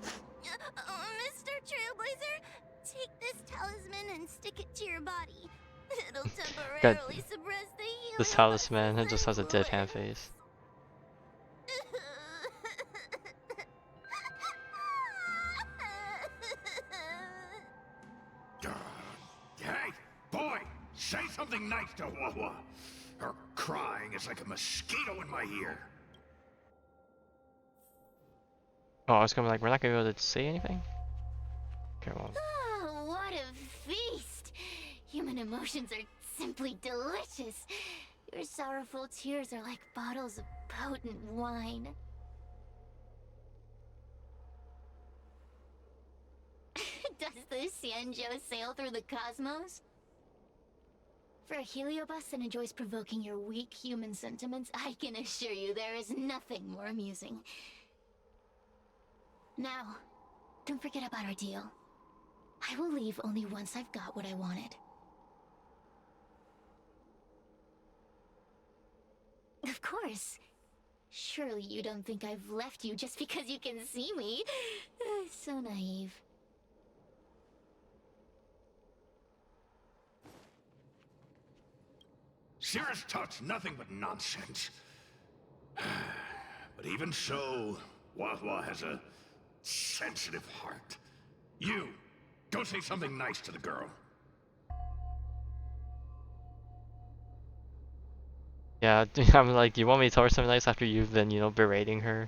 Mr. Trailblazer, take this talisman and stick it to your body. It'll temporarily suppress the healing. This talisman it just has a deadpan face. Hey, boy, say something nice to Wawa. Her crying is like a mosquito in my ear. Oh, I was gonna be like, we're not gonna be able to say anything? Okay, well. Oh, what a feast! Human emotions are simply delicious. Your sorrowful tears are like bottles of potent wine. Does the Xianzhou sail through the cosmos? For a heliobus that enjoys provoking your weak human sentiments, I can assure you there is nothing more amusing. Now, don't forget about our deal. I will leave only once I've got what I wanted. Of course. Surely you don't think I've left you just because you can see me. So naive. Cirrus talks nothing but nonsense. But even so, Wahwa has a sensitive heart. You, go say something nice to the girl. Yeah, I'm like, you want me to tell her something nice after you've been, you know, berating her?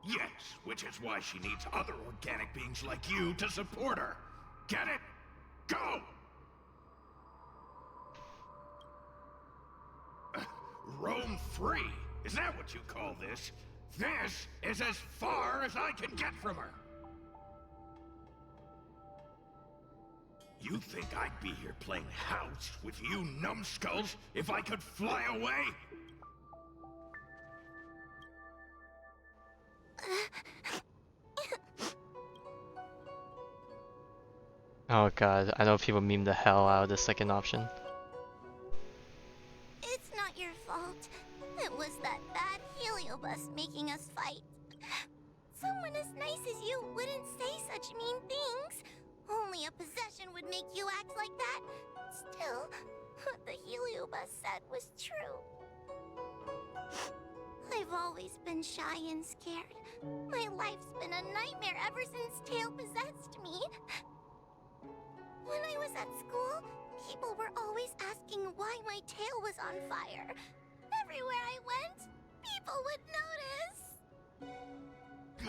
Yes, which is why she needs other organic beings like you to support her. Get it? Go! Roam free? Is that what you call this? This is as far as I can get from her. You think I'd be here playing house with you numbskulls if I could fly away? Oh god, I know people meme the hell out of the second option. It's not your fault. It was that bad heliobus making us fight. Someone as nice as you wouldn't say such mean things. Only a possession would make you act like that. Still, what the heliobus said was true. I've always been shy and scared. My life's been a nightmare ever since Tail possessed me. When I was at school, people were always asking why my tail was on fire. Everywhere I went, people would notice.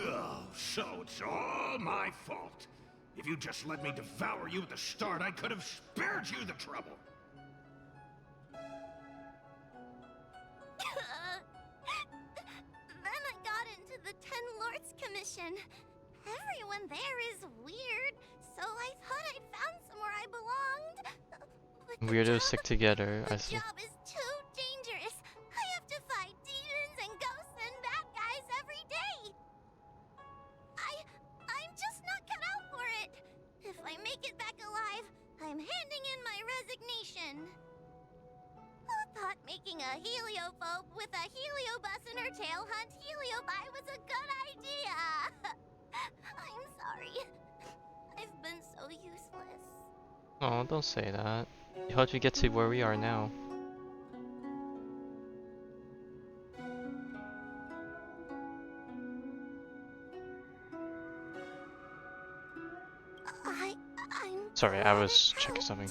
Oh, so it's all my fault. If you just let me devour you at the start, I could have spared you the trouble. Then I got into the Ten Lords Commission. Everyone there is weird, so I thought I'd found somewhere I belonged. But Weirdos stick together. the job is too dangerous. I have to fight demons and ghosts and bad guys every day. I'm just not cut out for it. If I make it back alive, I'm handing in my resignation. Who thought making a heliophobe with a heliobus in her tail hunt heliobi was a good idea? I'm sorry. I've been so useless. Oh, don't say that. It helped you get to where we are now. I'm Sorry, I was checking something.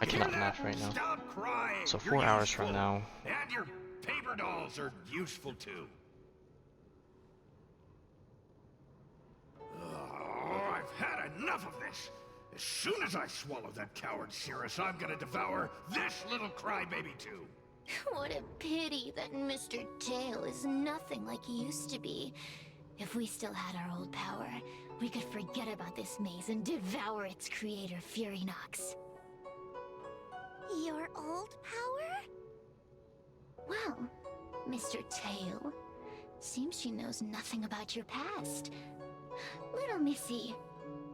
I cannot math right now. Stop crying. So You're 4 hours useful. from now. And your paper dolls are useful too. Oh, I've had enough of this. As soon as I swallow that coward Cirrus, I'm gonna devour this little crybaby too. What a pity that Mr. Tail is nothing like he used to be. If we still had our old power, we could forget about this maze and devour its creator, Furynox. Your old power? Well, Mr. Tail, seems she knows nothing about your past. Little Missy,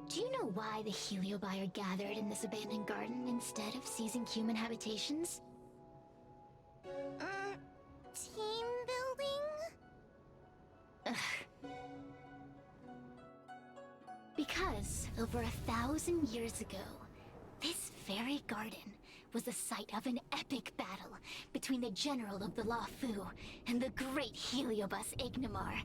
do you know why the heliobi are gathered in this abandoned garden instead of seizing human habitations? Team building? Ugh. Because over 1,000 years ago, this very garden was the site of an epic battle between the general of the Luofu and the great heliobus Ignimar.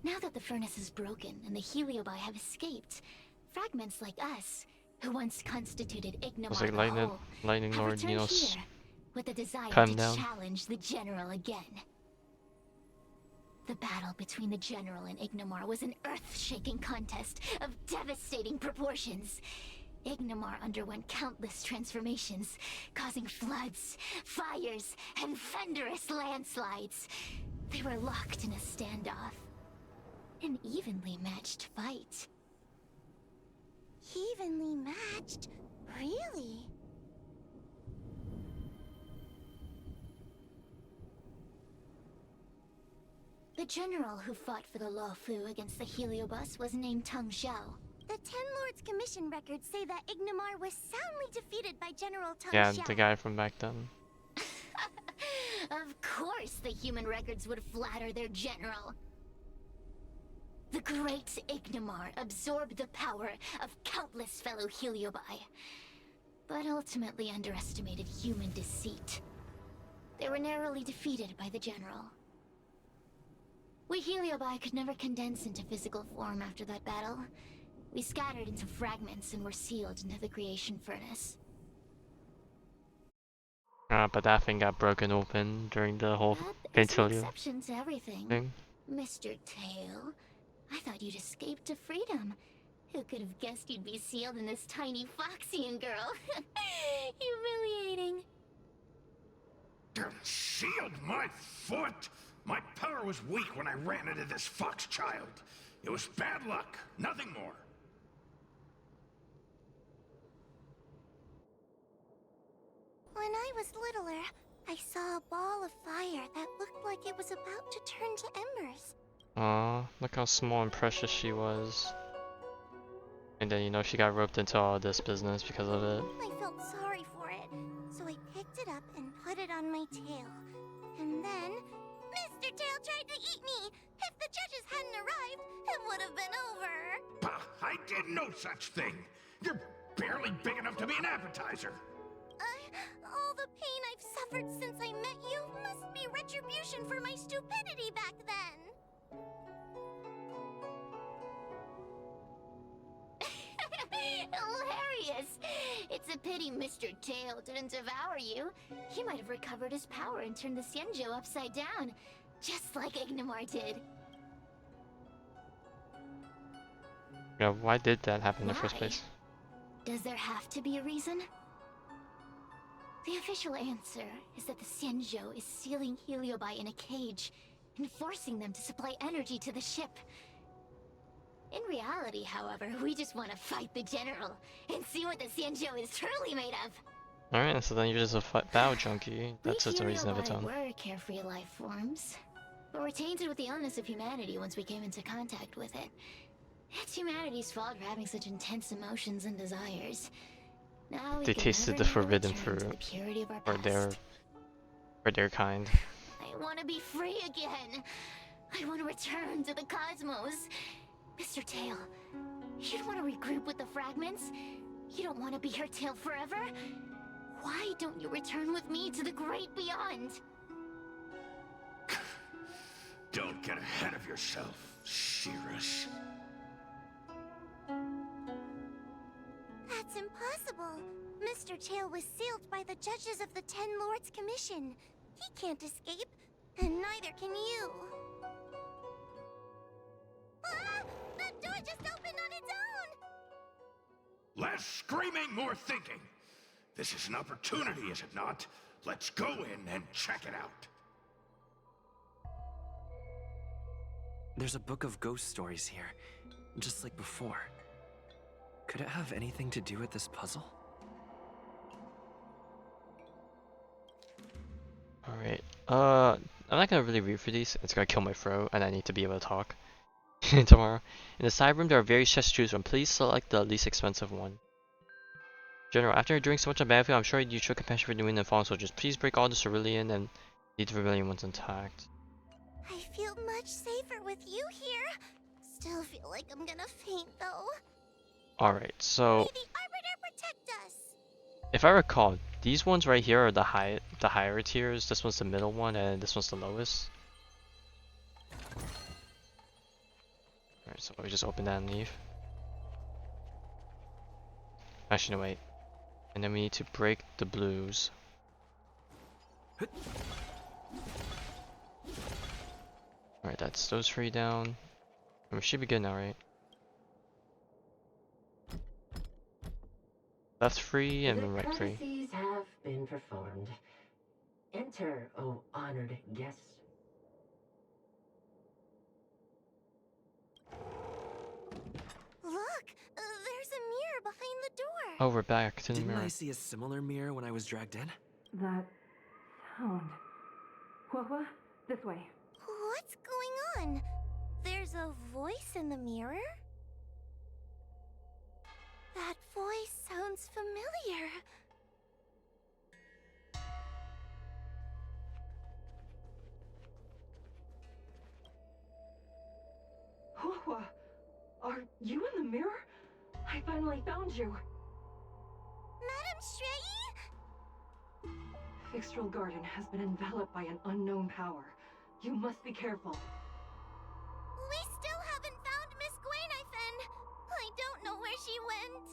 Now that the furnace is broken and the heliobi have escaped, fragments like us, who once constituted Ignimar Was like the lightning, whole, lightning have lord, you returned know, here with the desire calm to down. challenge the general again. The battle between the General and Ignomar was an earth-shaking contest of devastating proportions. Ignomar underwent countless transformations, causing floods, fires, and thunderous landslides. They were locked in a standoff. An evenly matched fight. Evenly matched? Really? The general who fought for the Luofu against the Heliobus was named Teng Xiao. The Ten Lords Commission records say that Ignomar was soundly defeated by General Teng Yeah, Xiao. the guy from back then. Of course the human records would flatter their general. The great Ignomar absorbed the power of countless fellow Heliobi, but ultimately underestimated human deceit. They were narrowly defeated by the general. We Heliobi could never condense into physical form after that battle. We scattered into fragments and were sealed into the creation furnace. But that thing got broken open during the whole There's an Ventilio exception to everything. thing. Mr. Tail, I thought you'd escaped to freedom. Who could have guessed you'd be sealed in this tiny Foxian girl? Humiliating. Sealed my foot? My power was weak when I ran into this fox child. It was bad luck, nothing more. When I was littler, I saw a ball of fire that looked like it was about to turn to embers. Aw, look how small and precious she was. And then, you know, she got roped into all this business because of it. I felt sorry for it, so I picked it up and put it on my tail. And then, Mr. Tail tried to eat me! If the judges hadn't arrived, it would have been over! Bah, I did no such thing. You're barely big enough to be an appetizer. All the pain I've suffered since I met you must be retribution for my stupidity back then! Hilarious! It's a pity Mr. Tail didn't devour you. He might have recovered his power and turned the Xianzhou upside down, just like Ignomar did. Yeah, why did that happen in the first Why? place? Does there have to be a reason? The official answer is that the Xianzhou is sealing Heliobi in a cage and forcing them to supply energy to the ship. In reality, however, we just want to fight the general and see what the Xianzhou is truly made of. Alright, so then you're just a bow junkie. That's just a reason of its We own. were carefree life forms, but we're tainted with the illness of humanity once we came into contact with it. It's humanity's fault for having such intense emotions and desires. Now we They can tasted never the forbidden return to fruit the purity of our for past. their kind. I want to be free again. I want to return to the cosmos. Mr. Tail, you don't want to regroup with the fragments? You don't want to be her tail forever? Why don't you return with me to the great beyond? Don't get ahead of yourself, Cirrus. That's impossible. Mr. Tail was sealed by the judges of the Ten Lords Commission. He can't escape, and neither can you. Ah! That door just opened on its own! Less screaming, more thinking. This is an opportunity, is it not? Let's go in and check it out. There's a book of ghost stories here, just like before. Could it have anything to do with this puzzle? Alright, I'm not gonna really read through these. It's gonna kill my throat, and I need to be able to talk tomorrow. In the side room, there are various chests to choose from. Please select the least expensive one. General, after doing so much on battlefield, I'm sure you show compassion for the wind and fallen soldiers. Please break all the cerulean and leave the vermilion ones intact. I feel much safer with you here. Still feel like I'm gonna faint, though. Alright, so May the Arbiter protect us! if I recall, these ones right here are the higher tiers. This one's the middle one, and this one's the lowest. Alright, so we just open that and leave. Actually, no, wait. And then we need to break the blues. Alright, that's those three down. We should be good now, right? Left free The and right free. courtesies have been performed. Enter, O honored guest. Look! There's a mirror behind the door! Oh, we're back to the Didn't mirror. I see a similar mirror when I was dragged in? That sound. Huahua, this way. What's going on? There's a voice in the mirror? That voice sounds familiar. Huahua, are you in the mirror? I finally found you. Madame Shrei? Fixtral Garden has been enveloped by an unknown power. You must be careful. We still haven't found Miss Guinaifen. I don't know where she went.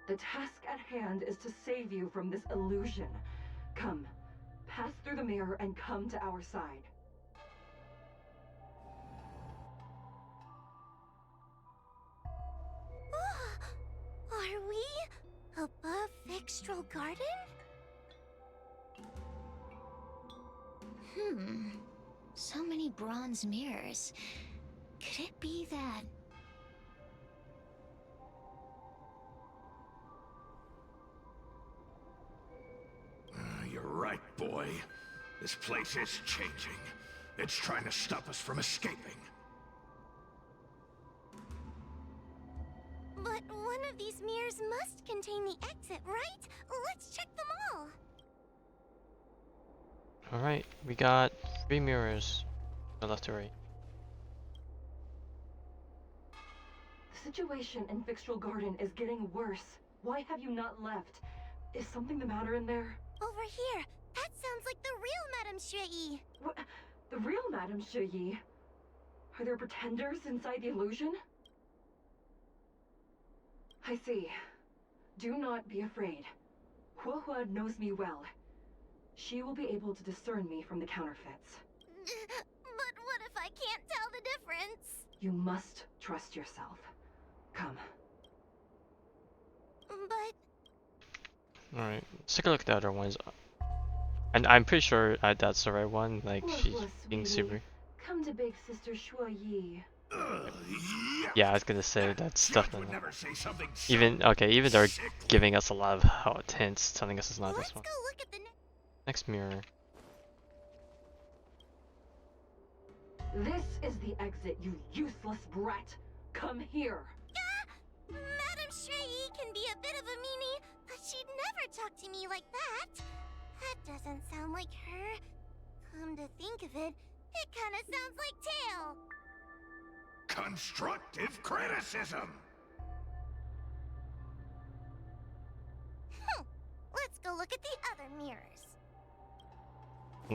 The task at hand is to save you from this illusion. Come, pass through the mirror and come to our side. Are we above Fixtral Garden? So many bronze mirrors. Could it be that... You're right, boy. This place is changing. It's trying to stop us from escaping. But one of these mirrors must contain the exit, right? Let's check them all. Alright, we got 3 mirrors. From left to right. The situation in Fixtral Garden is getting worse. Why have you not left? Is something the matter in there? Over here. That sounds like the real Madame Shrei. What? The real Madame Shuyi? Are there pretenders inside the illusion? I see. Do not be afraid. Huahua knows me well. She will be able to discern me from the counterfeits. But what if I can't tell the difference? You must trust yourself. Come. But... Alright, let's take a look at the other ones. And I'm pretty sure that's the right one, like she's Huahua, being sweetie. super... Come to Big Sister Shuyi. Yeah, I was gonna say that's Judge definitely would not. never say something so Even they're sick. giving us a lot of hints, telling us it's not Let's this go one. look at the Next mirror. This is the exit, you useless brat. Come here. Madame Shrei can be a bit of a meanie, but she'd never talk to me like that. That doesn't sound like her. Come to think of it, it kind of sounds like Tail. Constructive criticism. Let's go look at the other mirrors.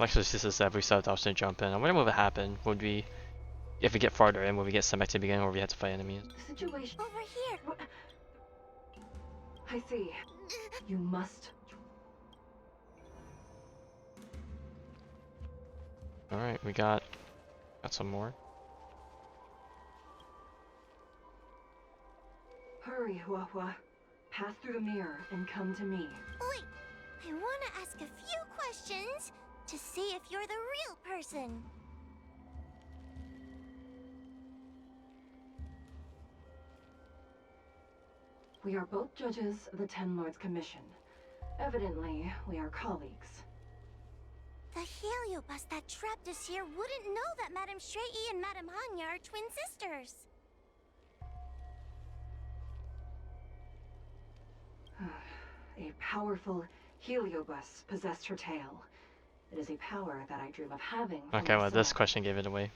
Actually, this is every set option to jump in. I wonder what would happen. Would we, if we get farther in, would we get sent back to the beginning, or would we have to fight enemies? The situation. Over here. What? I see. You must. Alright, we got some more. Hurry, Huahua. Pass through the mirror and come to me. Wait, I want to ask a few questions to see if you're the real person. We are both judges of the Ten Lords Commission. Evidently, we are colleagues. The heliobus that trapped us here wouldn't know that Madame Shrei and Madame Hanya are twin sisters. A powerful heliobus possessed her tail. It is a power that I dream of having. for Okay, well this myself. question gave it away.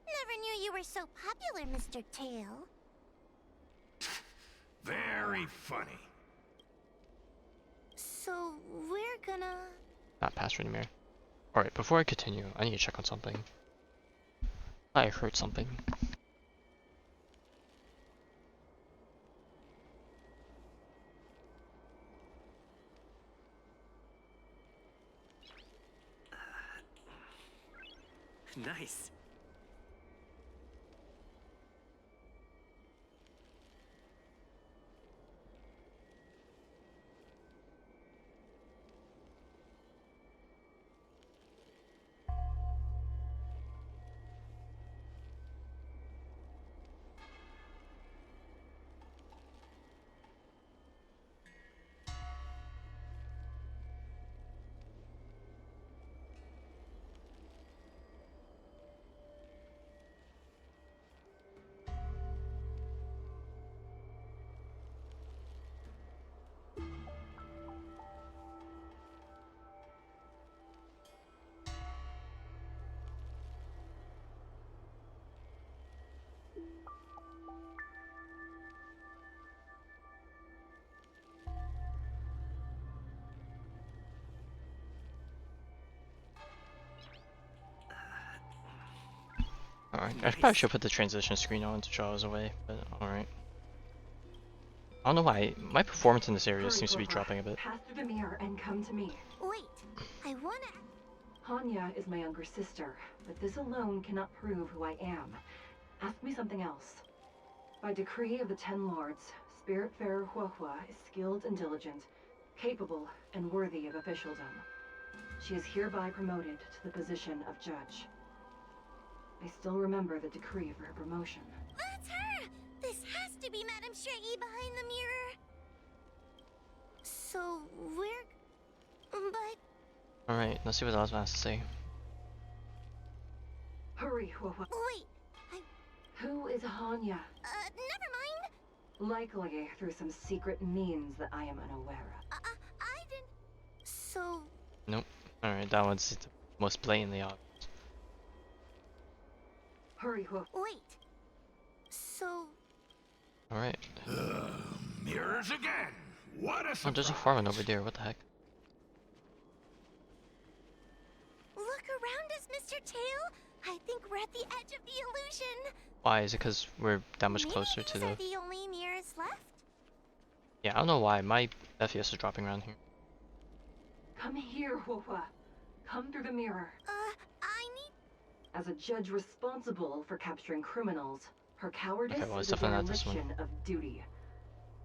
Never knew you were so popular, Mr. Tail. Very funny. So, we're gonna... Not pass through the mirror. Alright, before I continue, I need to check on something. I heard something. Nice. Alright, I probably should put the transition screen on to draw us away, but alright. I don't know why, my performance in this area seems to be dropping a bit. Pass through the mirror and come to me. Wait, I wanna... Hanya is my younger sister, but this alone cannot prove who I am. Ask me something else. By decree of the Ten Lords, Spiritfarer Huohua is skilled and diligent, capable and worthy of officialdom. She is hereby promoted to the position of judge. I still remember the decree for her promotion. That's her! This has to be Madame Shrey behind the mirror. So, but... Alright, let's see what Ozma has to say. Hurry, Huohua. Wait, Who is Hanya? never mind. Likely through some secret means that I am unaware of. I didn't... So... Nope. Alright, that one's the most blatantly obvious. Hurry, Huohua. Wait. So... Alright. Mirrors again. What a Oh, surprise. there's a farming over there, what the heck? Look around us, Mr. Tail. I think we're at the edge of the illusion. Why? Is it because we're that much Maybe closer to these the... are the only mirrors left? Yeah, I don't know why, my FPS is dropping around here. Come here, Huohua. Come through the mirror. I need... As a judge responsible for capturing criminals, her cowardice Okay, well, it's is a definitely not this one. dereliction of duty.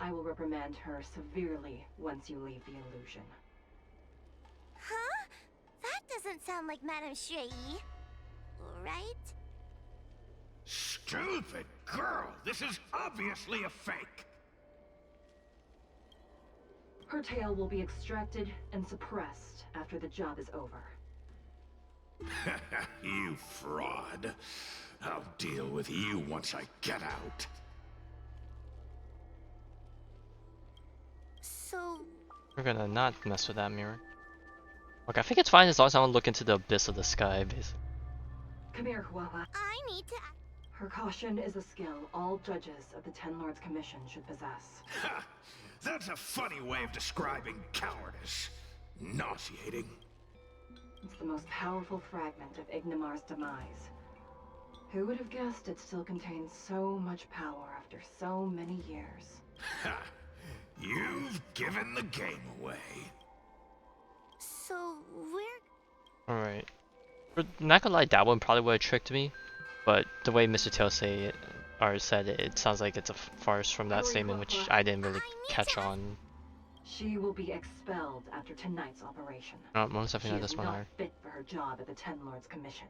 I will reprimand her severely once you leave the illusion. Huh? That doesn't sound like Madame Shrey. Right? Stupid girl. This is obviously a fake. Her tail will be extracted and suppressed after the job is over. You fraud. I'll deal with you once I get out. So... We're gonna not mess with that mirror. Okay, I think it's fine as long as I don't look into the abyss of the sky, basically. Come here, Huohua. I need to... Her caution is a skill all judges of the Ten Lords Commission should possess. Ha! That's a funny way of describing cowardice. Nauseating. It's the most powerful fragment of Ignimar's demise. Who would have guessed it still contains so much power after so many years? Ha! You've given the game away. So, we're... Alright. Not gonna lie, that one probably would have tricked me, but the way Mr. Tail say it, or said it, it sounds like it's a farce from that statement, which I didn't really catch on. She will be expelled after tonight's operation. No, most She definitely not is this one not hard. fit for her job at the Ten Lords Commission.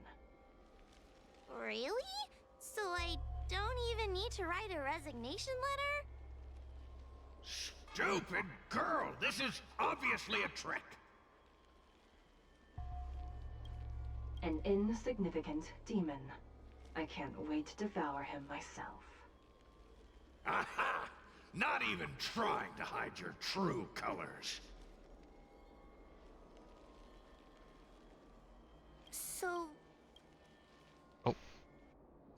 Really? So I don't even need to write a resignation letter? Stupid girl. This is obviously a trick. An insignificant demon. I can't wait to devour him myself. Aha! Not even trying to hide your true colors. So... Oh.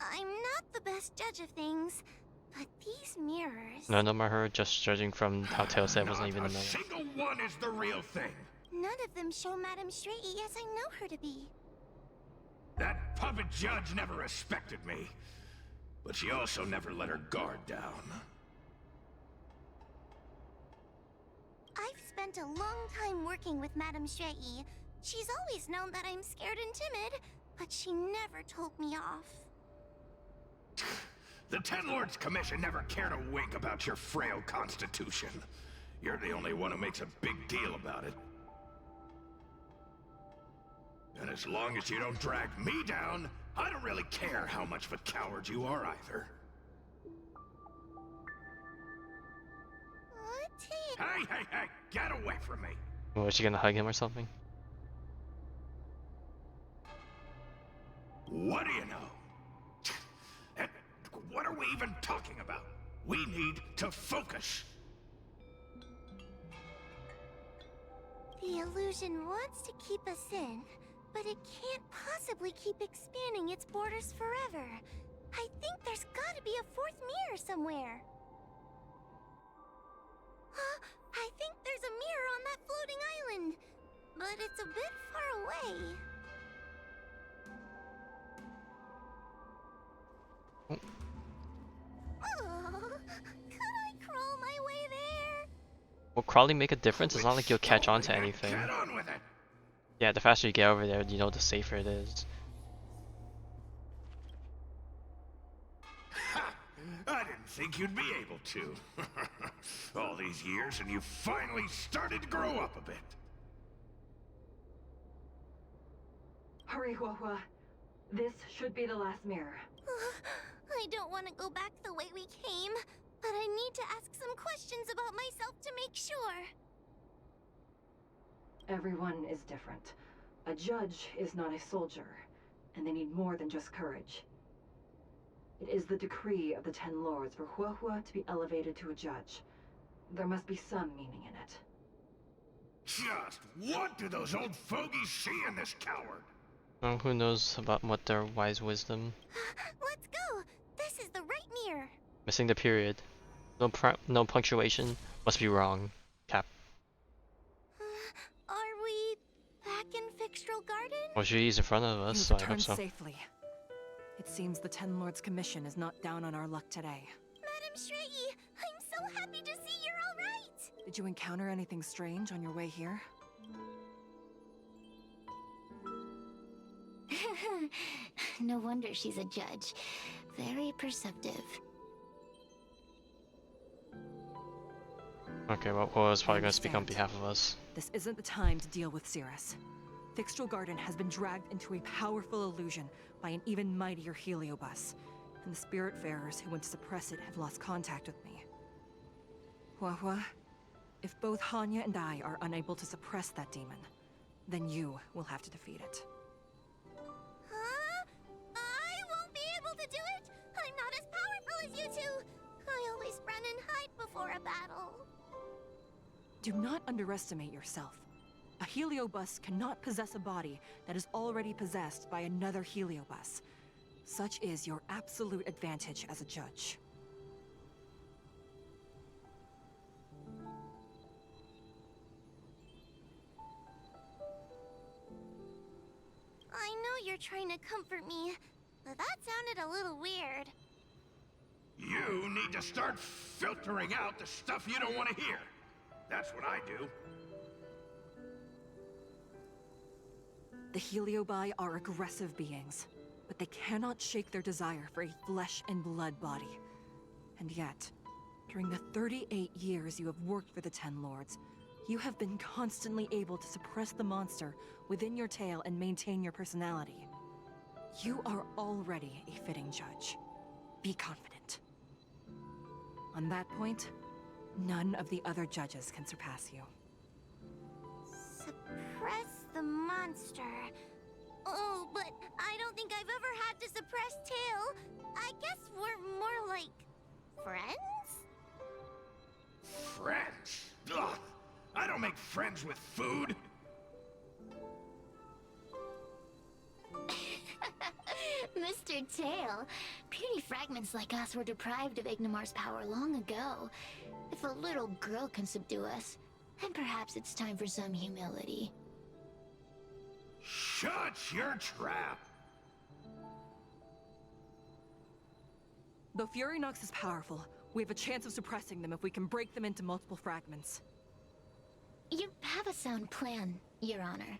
I'm not the best judge of things, but these mirrors... None of them are her, just judging from how Tail said it wasn't even a Not a mirror. single one is the real thing. None of them show Madame Shrey as I know her to be. That puppet judge never respected me. But she also never let her guard down. I've spent a long time working with Madame Shrey. She's always known that I'm scared and timid, but she never told me off. The Ten Lords Commission never cared a wink about your frail constitution. You're the only one who makes a big deal about it. And as long as you don't drag me down, I don't really care how much of a coward you are either. Hey, get away from me! Was she gonna hug him or something? What do you know? And what are we even talking about? We need to focus. The illusion wants to keep us in, but it can't possibly keep expanding its borders forever. I think there's gotta be a fourth mirror somewhere. I think there's a mirror on that floating island, but it's a bit far away. Will crawling make a difference? It's not like you'll catch on to Stalling it. anything. Get on with it. Yeah, the faster you get over there, you know, the safer it is. Ha! I didn't think you'd be able to. All these years and you finally started to grow up a bit. Hurry, Huahua. This should be the last mirror. I don't want to go back the way we came, but I need to ask some questions about myself to make sure. Everyone is different. A judge is not a soldier, and they need more than just courage. It is the decree of the Ten Lords for Huahua to be elevated to a judge. There must be some meaning in it. Just what do those old fogies see in this coward? Oh, who knows about what their wise wisdom? Let's go! This is the right mirror! Missing the period. No punctuation. Must be wrong. Cap. Are we back in Fixtral Garden? Well, she's in front of us, You've so I hope returned so. safely. It seems the Ten Lords' commission is not down on our luck today. Madam Shrey, I'm so happy to see you're alright! Did you encounter anything strange on your way here? No wonder she's a judge. Very perceptive. Okay, well, Hua's probably I gonna speak on understand. behalf of us. This isn't the time to deal with Cirrus. Fixtral Garden has been dragged into a powerful illusion by an even mightier heliobus, and the Spiritfarers who went to suppress it have lost contact with me. Huahua, if both Hanya and I are unable to suppress that demon, then you will have to defeat it. Huh? I won't be able to do it! I'm not as powerful as you two! I always run and hide before a battle. Do not underestimate yourself. A heliobus cannot possess a body that is already possessed by another heliobus. Such is your absolute advantage as a judge. I know you're trying to comfort me, but that sounded a little weird. You need to start filtering out the stuff you don't want to hear. That's what I do. The Heliobi are aggressive beings, but they cannot shake their desire for a flesh and blood body. And yet, during the 38 years you have worked for the Ten Lords, you have been constantly able to suppress the monster within your tail and maintain your personality. You are already a fitting judge. Be confident. On that point, none of the other judges can surpass you. Suppress the monster. Oh, but I don't think I've ever had to suppress Tail. I guess we're more like friends? Friends? Ugh! I don't make friends with food. Mr. Tail, puny fragments like us were deprived of Ignimar's power long ago. If a little girl can subdue us, then perhaps it's time for some humility. Shut your trap. Though Fury Nox is powerful, we have a chance of suppressing them if we can break them into multiple fragments. You have a sound plan, Your Honor.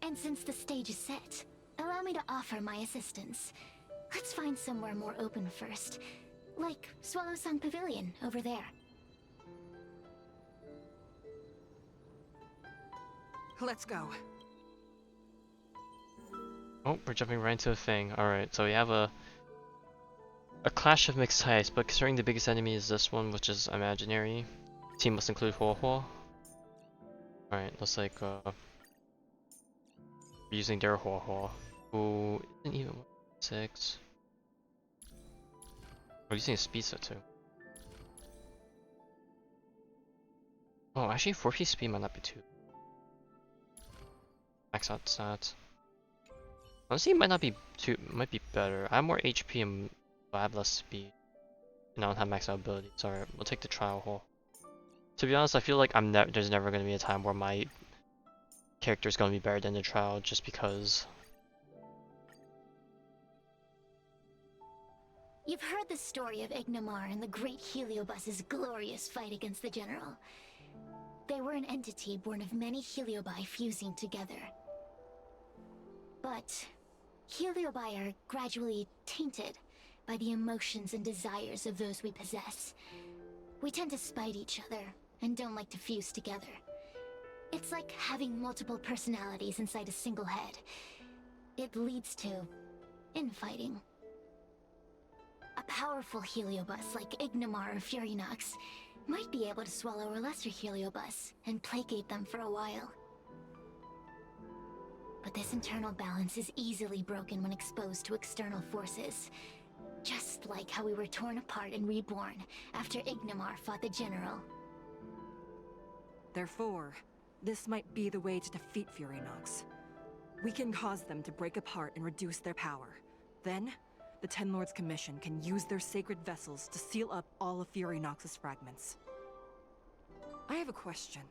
And since the stage is set, allow me to offer my assistance. Let's find somewhere more open first. Like Swallow Song Pavilion, over there. Let's go. Oh, we're jumping right into a thing. Alright, so we have a clash of mixed types, but considering the biggest enemy is this one, which is imaginary. Team must include Huohuo. Alright, looks like we're using their Huohuo, who isn't even 6. We're using a speed set too. Oh, actually 4P speed might not be too. Max out stats. Honestly, it might not be too. Might be better. I have more HP and I have less speed, and I don't have max out ability. Sorry, we'll take the trial hole. To be honest, I feel like there's never going to be a time where my character is going to be better than the trial, just because. You've heard the story of Ignimar and the great Heliobus's glorious fight against the General. They were an entity born of many Heliobi fusing together. But Heliobi are gradually tainted by the emotions and desires of those we possess. We tend to spite each other and don't like to fuse together. It's like having multiple personalities inside a single head. It leads to infighting. A powerful Heliobus like Ignomar or Furinox might be able to swallow a lesser Heliobus and placate them for a while. But this internal balance is easily broken when exposed to external forces. Just like how we were torn apart and reborn after Ignomar fought the General. Therefore, this might be the way to defeat Furinox. We can cause them to break apart and reduce their power. Then, the Ten Lords Commission can use their sacred vessels to seal up all of Furinox's fragments. I have a question.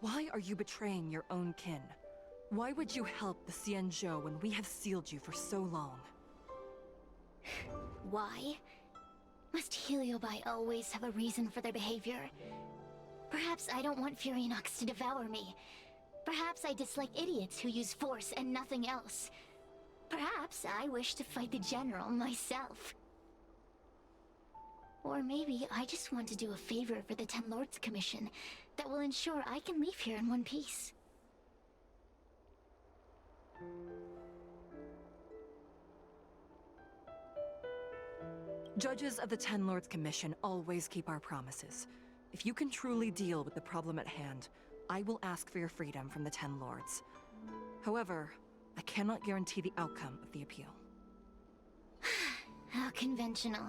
Why are you betraying your own kin? Why would you help the Xianzhou when we have sealed you for so long? Why? Must Heliobi always have a reason for their behavior? Perhaps I don't want Furinox to devour me. Perhaps I dislike idiots who use force and nothing else. Perhaps I wish to fight the General myself. Or maybe I just want to do a favor for the Ten Lords Commission that will ensure I can leave here in one piece. Judges of the Ten Lords Commission always keep our promises. If you can truly deal with the problem at hand, I will ask for your freedom from the Ten Lords. However, I cannot guarantee the outcome of the appeal. How conventional.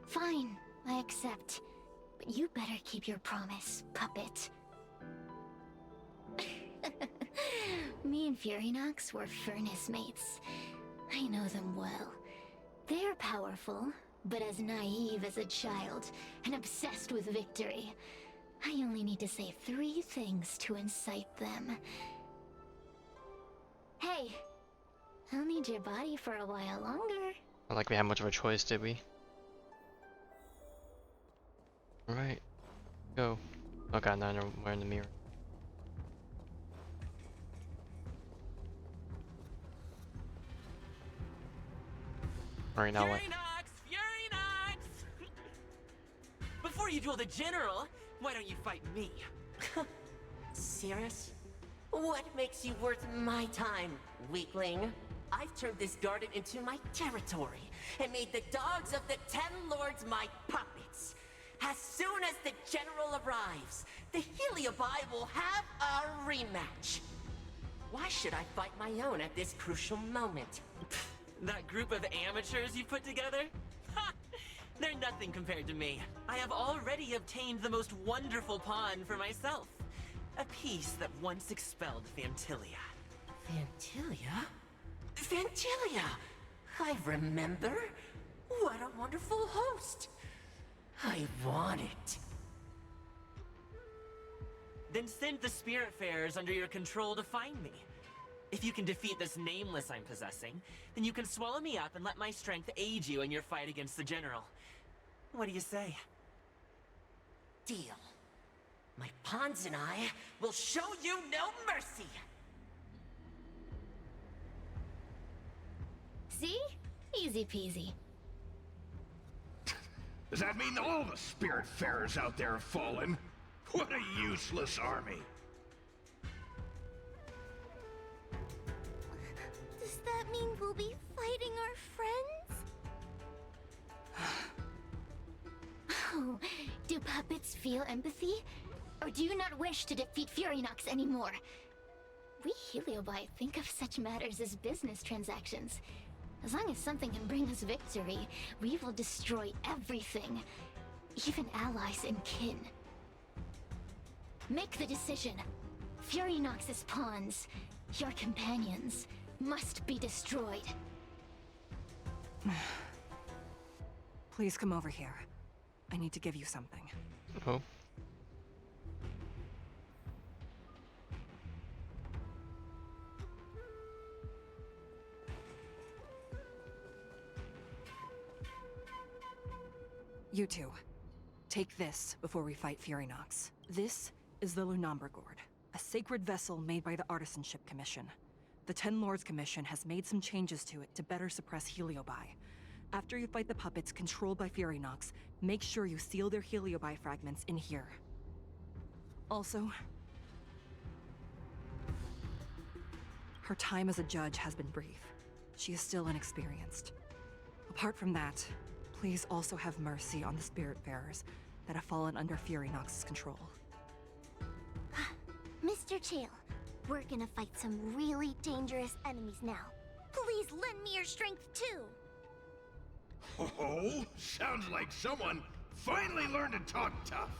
Fine, I accept. But you better keep your promise, puppet. Me and Furinox were furnace mates. I know them well. They're powerful, but as naive as a child, and obsessed with victory. I only need to say 3 things to incite them. Hey, I'll need your body for a while longer. Not like we had much of a choice, did we? Alright. Go. Oh god, now we're in the mirror. Alright, now what? Furinox! Before you duel the General, why don't you fight me? Serious? What makes you worth my time, weakling? I've turned this garden into my territory and made the dogs of the Ten Lords my puppets. As soon as the General arrives, the Heliobi will have a rematch. Why should I fight my own at this crucial moment? That group of amateurs you put together? Ha! They're nothing compared to me. I have already obtained the most wonderful pawn for myself. A piece that once expelled Phantilia. Phantilia? Phantilia! I remember. What a wonderful host. I want it. Then send the Spiritfarers under your control to find me. If you can defeat this nameless I'm possessing, then you can swallow me up and let my strength aid you in your fight against the General. What do you say? Deal. My pawns and I will show you no mercy! See? Easy peasy. Does that mean all the Spiritfarers out there have fallen? What a useless army! Does that mean we'll be fighting our friends? Oh, do puppets feel empathy? Or do you not wish to defeat Furinox anymore? We Heliobi think of such matters as business transactions. As long as something can bring us victory, we will destroy everything. Even allies and kin. Make the decision. Furinox's pawns, your companions, must be destroyed. Please come over here. I need to give you something. Oh. You two, take this before we fight Furinox. This is the Lunambergord, a sacred vessel made by the Artisanship Commission. The Ten Lords Commission has made some changes to it to better suppress Heliobi. After you fight the puppets controlled by Furynox, make sure you seal their Heliobi fragments in here. Also, her time as a judge has been brief. She is still inexperienced. Apart from that, please also have mercy on the Spiritfarers that have fallen under Furynox's control. Mr. Chael, we're gonna fight some really dangerous enemies now. Please lend me your strength too. Oh, sounds like someone finally learned to talk tough.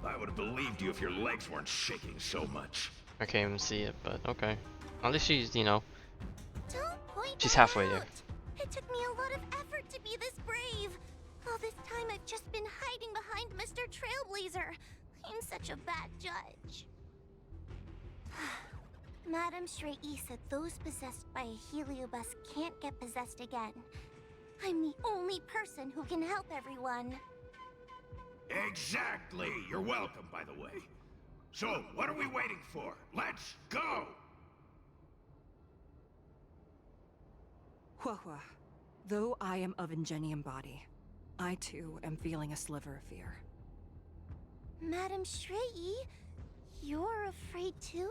I would have believed you if your legs weren't shaking so much. I can't even see it, but okay. At least she's, you know, Don't point she's that halfway out. there. It took me a lot of effort to be this brave. All this time I've just been hiding behind Mr. Trailblazer. I'm such a bad judge. Madame Straight-E said those possessed by a heliobus can't get possessed again. I'm the only person who can help everyone. Exactly. You're welcome, by the way. So, what are we waiting for? Let's go! Huahua, though I am of Ingenium body, I too am feeling a sliver of fear. Madame Straight-E, you're afraid too?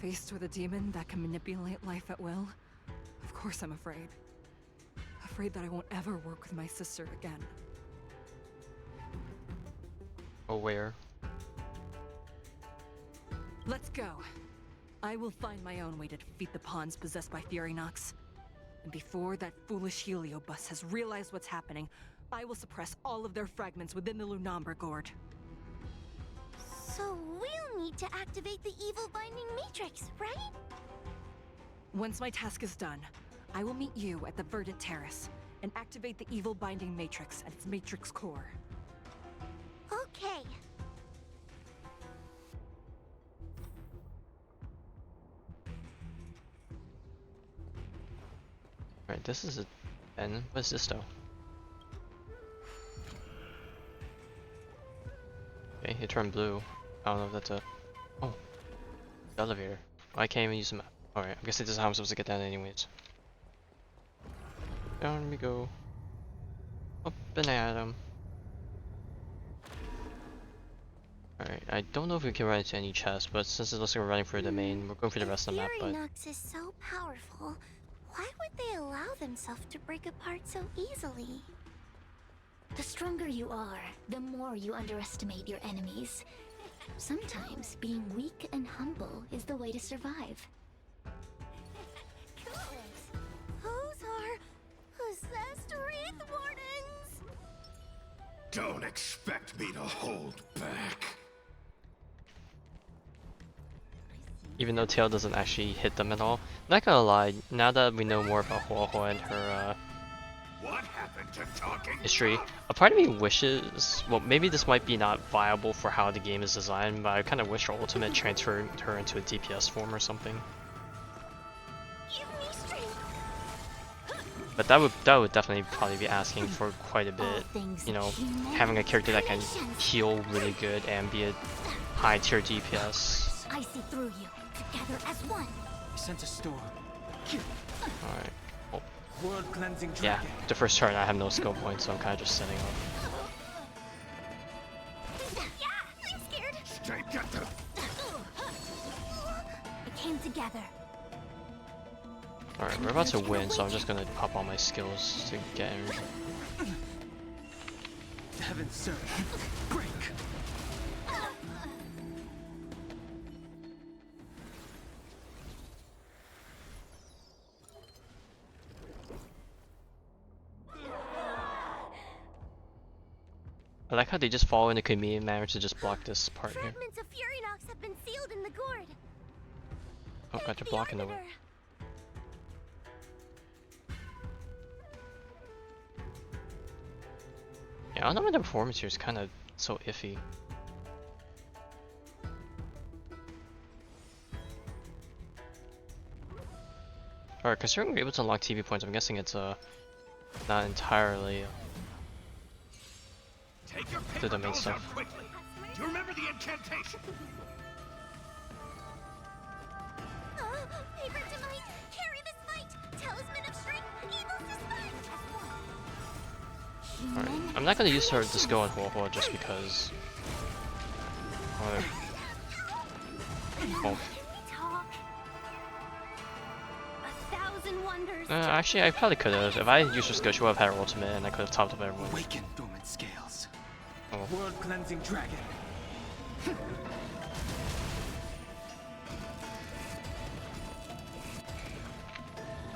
Faced with a demon that can manipulate life at will, of course I'm afraid. Afraid that I won't ever work with my sister again. Aware. Let's go. I will find my own way to defeat the pawns possessed by Furynox. And before that foolish heliobus has realized what's happening, I will suppress all of their fragments within the Lunambergord. So we'll need to activate the evil binding matrix, right? Once my task is done, I will meet you at the Verdant Terrace and activate the evil binding matrix at its matrix core. Okay. Alright, this is a pen. What's this though? Okay, it turned blue. I don't know if that's a... Oh. The elevator. I can't even use the map. Alright, I guess this is how I'm supposed to get down anyways. Down we go. Up and at 'em. Alright, I don't know if we can run into any chests, but since it looks like we're running for the main, we're going for the rest of the map, but... Furynox is so powerful. Why would they allow themselves to break apart so easily? The stronger you are, the more you underestimate your enemies. Sometimes being weak and humble is the way to survive. Those are possessed Wraith Wardens! Don't expect me to hold back. Even though Tail doesn't actually hit them at all. Not gonna lie, now that we know more about Huahua and her What happened to talking history, tough? a part of me wishes, well maybe this might be not viable for how the game is designed, but I kind of wish her ultimate transferred her into a DPS form or something. Give me strength! But that would definitely probably be asking for quite a bit, you know, having a character that can heal really good and be a high tier DPS. I see through you, together as one. I sense a storm. Alright. Oh. World cleansing Yeah, dragon. the first turn I have no skill points, so I'm kind of just setting up. Yeah, I'm scared! Stay, get them! It came together. Alright, we're about to win, so I'm just gonna pop all my skills to get in. Heaven surge. Break. I like how they just follow in the convenient manner to just block this part here. Fragments of Furynox have been sealed in the gourd. Oh god, they're blocking the way. Arbiter. Yeah, I don't know why the performance here is kind of so iffy. Alright, considering we're able to unlock TV points, I'm guessing it's not entirely Make your do the paper main dolls out stuff. quickly. Do you remember the incantation? Paper to might, carry this fight. Talisman of strength, evils despite. Alright, I'm not gonna use her to go on Luofu just because. Oh. Talk. 1,000 wonders. Actually, I probably could have. If I used her skill, she would have had her ultimate, and I could have topped up everyone. Awaken dormant scales. Oh. World cleansing dragon.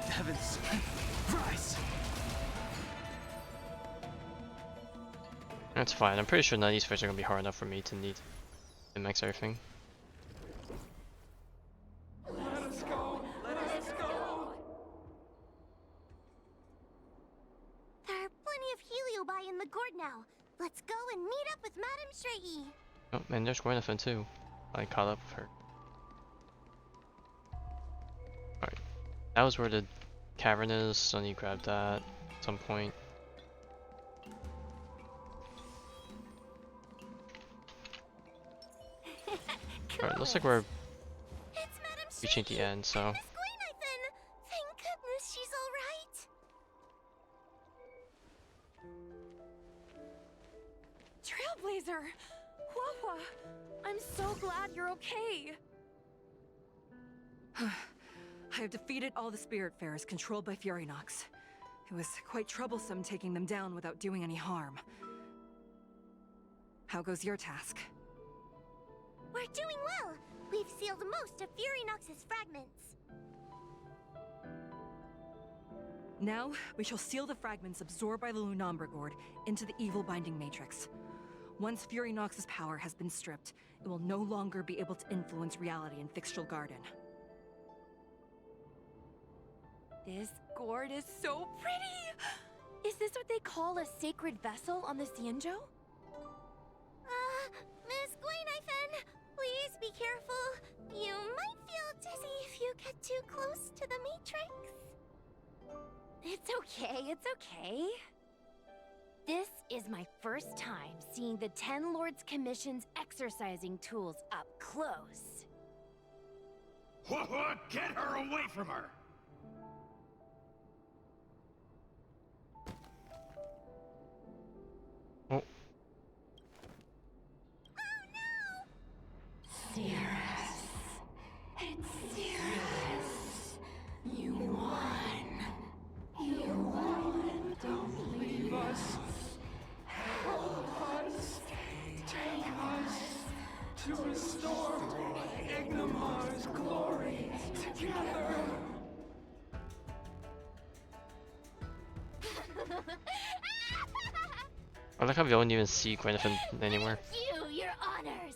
Heavens, rise! That's fine. I'm pretty sure none of these fights are gonna be hard enough for me to need to max everything. Let us go! Let us go! There are plenty of heliobi in the gourd now. Let's go and meet up with Madame Shrey. Oh, and there's Guinaifen too. I caught up with her. Alright. That was where the cavern is, so I need to grab that at some point. Alright, looks like we're It's Madame reaching the end, so. Miss Guinaifen. Thank goodness she's all right. Trailblazer! Wawa! I'm so glad you're okay. I have defeated all the Spiritfarers controlled by Furynox. It was quite troublesome taking them down without doing any harm. How goes your task? We're doing well. We've sealed most of Furynox's fragments. Now, we shall seal the fragments absorbed by the Luofu gourd into the evil binding matrix. Once Furynox's power has been stripped, it will no longer be able to influence reality in Fixtral Garden. This gourd is so pretty! Is this what they call a sacred vessel on the Xianzhou? Miss Guinaifen, please be careful. You might feel dizzy if you get too close to the Matrix. It's okay, it's okay. This is my first time seeing the Ten Lords Commission's exercising tools up close. What? Get her away from her! Oh. To restore Ignimar's glory together. I like how we don't even see Guinaifen anywhere. Thank you, your honors,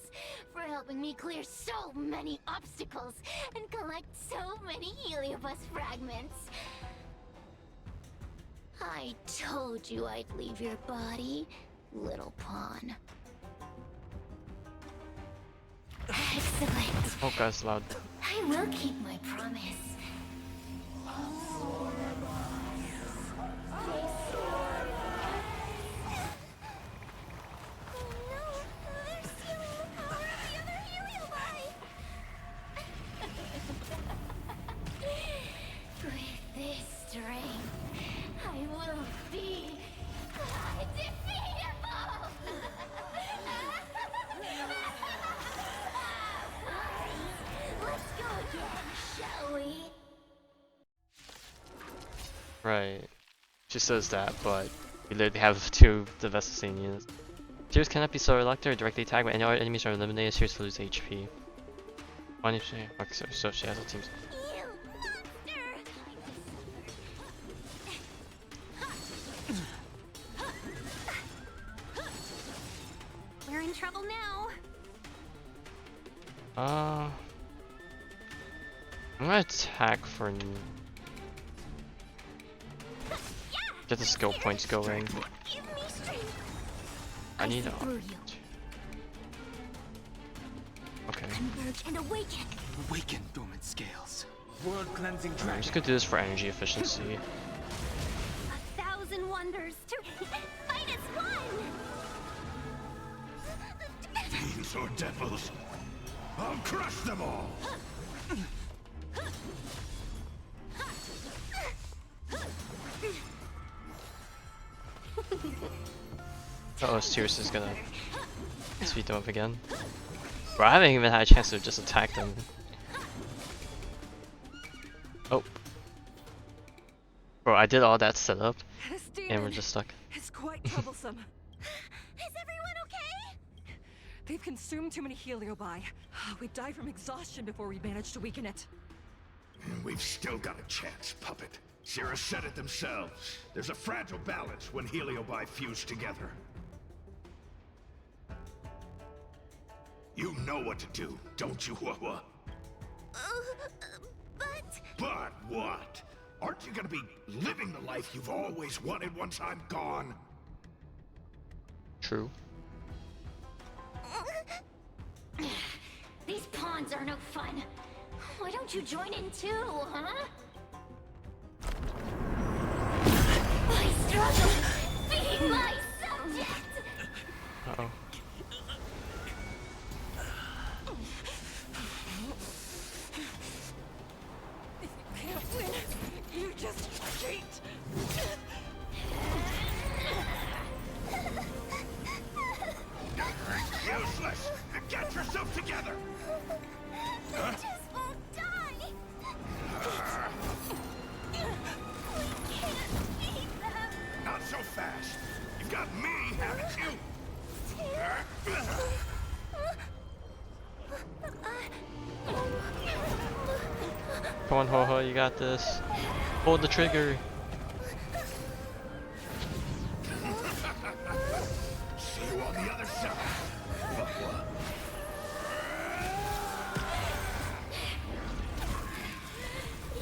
for helping me clear so many obstacles and collect so many Heliobus fragments. I told you I'd leave your body, little pawn. Excellent. Oh god, it's loud. I will keep my promise. With this strength, I will be undefeatable! Let's go again, shall we? Right. She says that, but we literally have two devastating units. Tears cannot be so elected or directly attacked when any enemies are eliminated. Tears lose HP. One HP. Okay, so she has a team. You monster! We're in trouble now. I'm gonna attack for get the skill points going. Give me strength. I need a. Through you. Okay. Converge and awaken. Awaken dormant scales. World cleansing I'm dragon. just gonna do this for energy efficiency. 1,000 wonders to Minus one. dinosaur devils! I'll crush them all! Uh-oh, Sirius is gonna speed them up again. Bro, I haven't even had a chance to just attack them. Oh. Bro, I did all that setup, and we're just stuck. It's quite troublesome. Is everyone okay? They've consumed too many heliobi. We'd die from exhaustion before we managed to weaken it. And we've still got a chance, Puppet. Sierra said it themselves. There's a fragile balance when heliobi fuse together. You know what to do, don't you, Huahua? But what? Aren't you gonna be living the life you've always wanted once I'm gone? True. These pawns are no fun. Why don't you join in too, huh? I struggle being my subject. Uh-oh. Can't win. You just cheat. Useless! Get yourself together! Huh? Just won't die! We can't beat them! Not so fast! You've got me, haven't you? Come on, Ho-Ho, you got this. Hold the trigger. See you on the other side.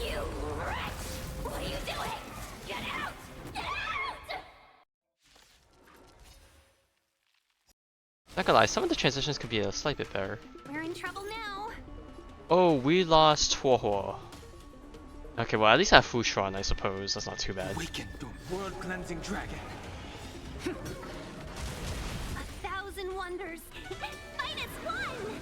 You wretch! What are you doing? Get out! Get out! Not gonna lie, some of the transitions could be a slight bit better. We're in trouble now. Oh, we lost Huohuo. Okay, well, at least I have Fushuan, I suppose. That's not too bad. Awaken the world-cleansing dragon. 1,000 wonders. -1.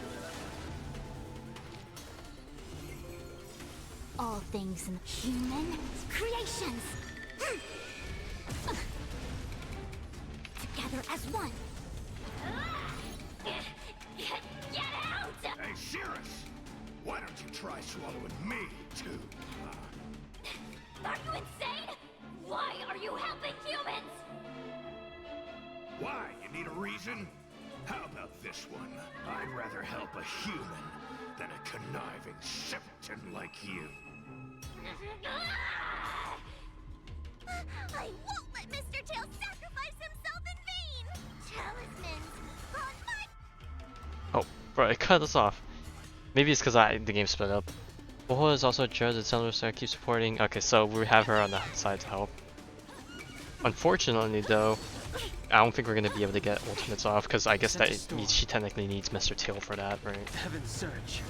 All things in human creations. Together as one. Get out! Hey, Cirrus! Why don't you try swallowing me, too? Are you insane? Why are you helping humans? Why? You need a reason? How about this one? I'd rather help a human than a conniving simpleton like you. I won't let Mr. Tail sacrifice himself in vain! Talismans on my... Oh, bro, it cut us off. Maybe it's because the game split up. Huohuo is also a judge that Cellular keeps supporting. Okay, so we have her on the side to help. Unfortunately, though, I don't think we're gonna be able to get ultimates off because I guess that she technically needs Mr. Tail for that, right? Heaven's surge.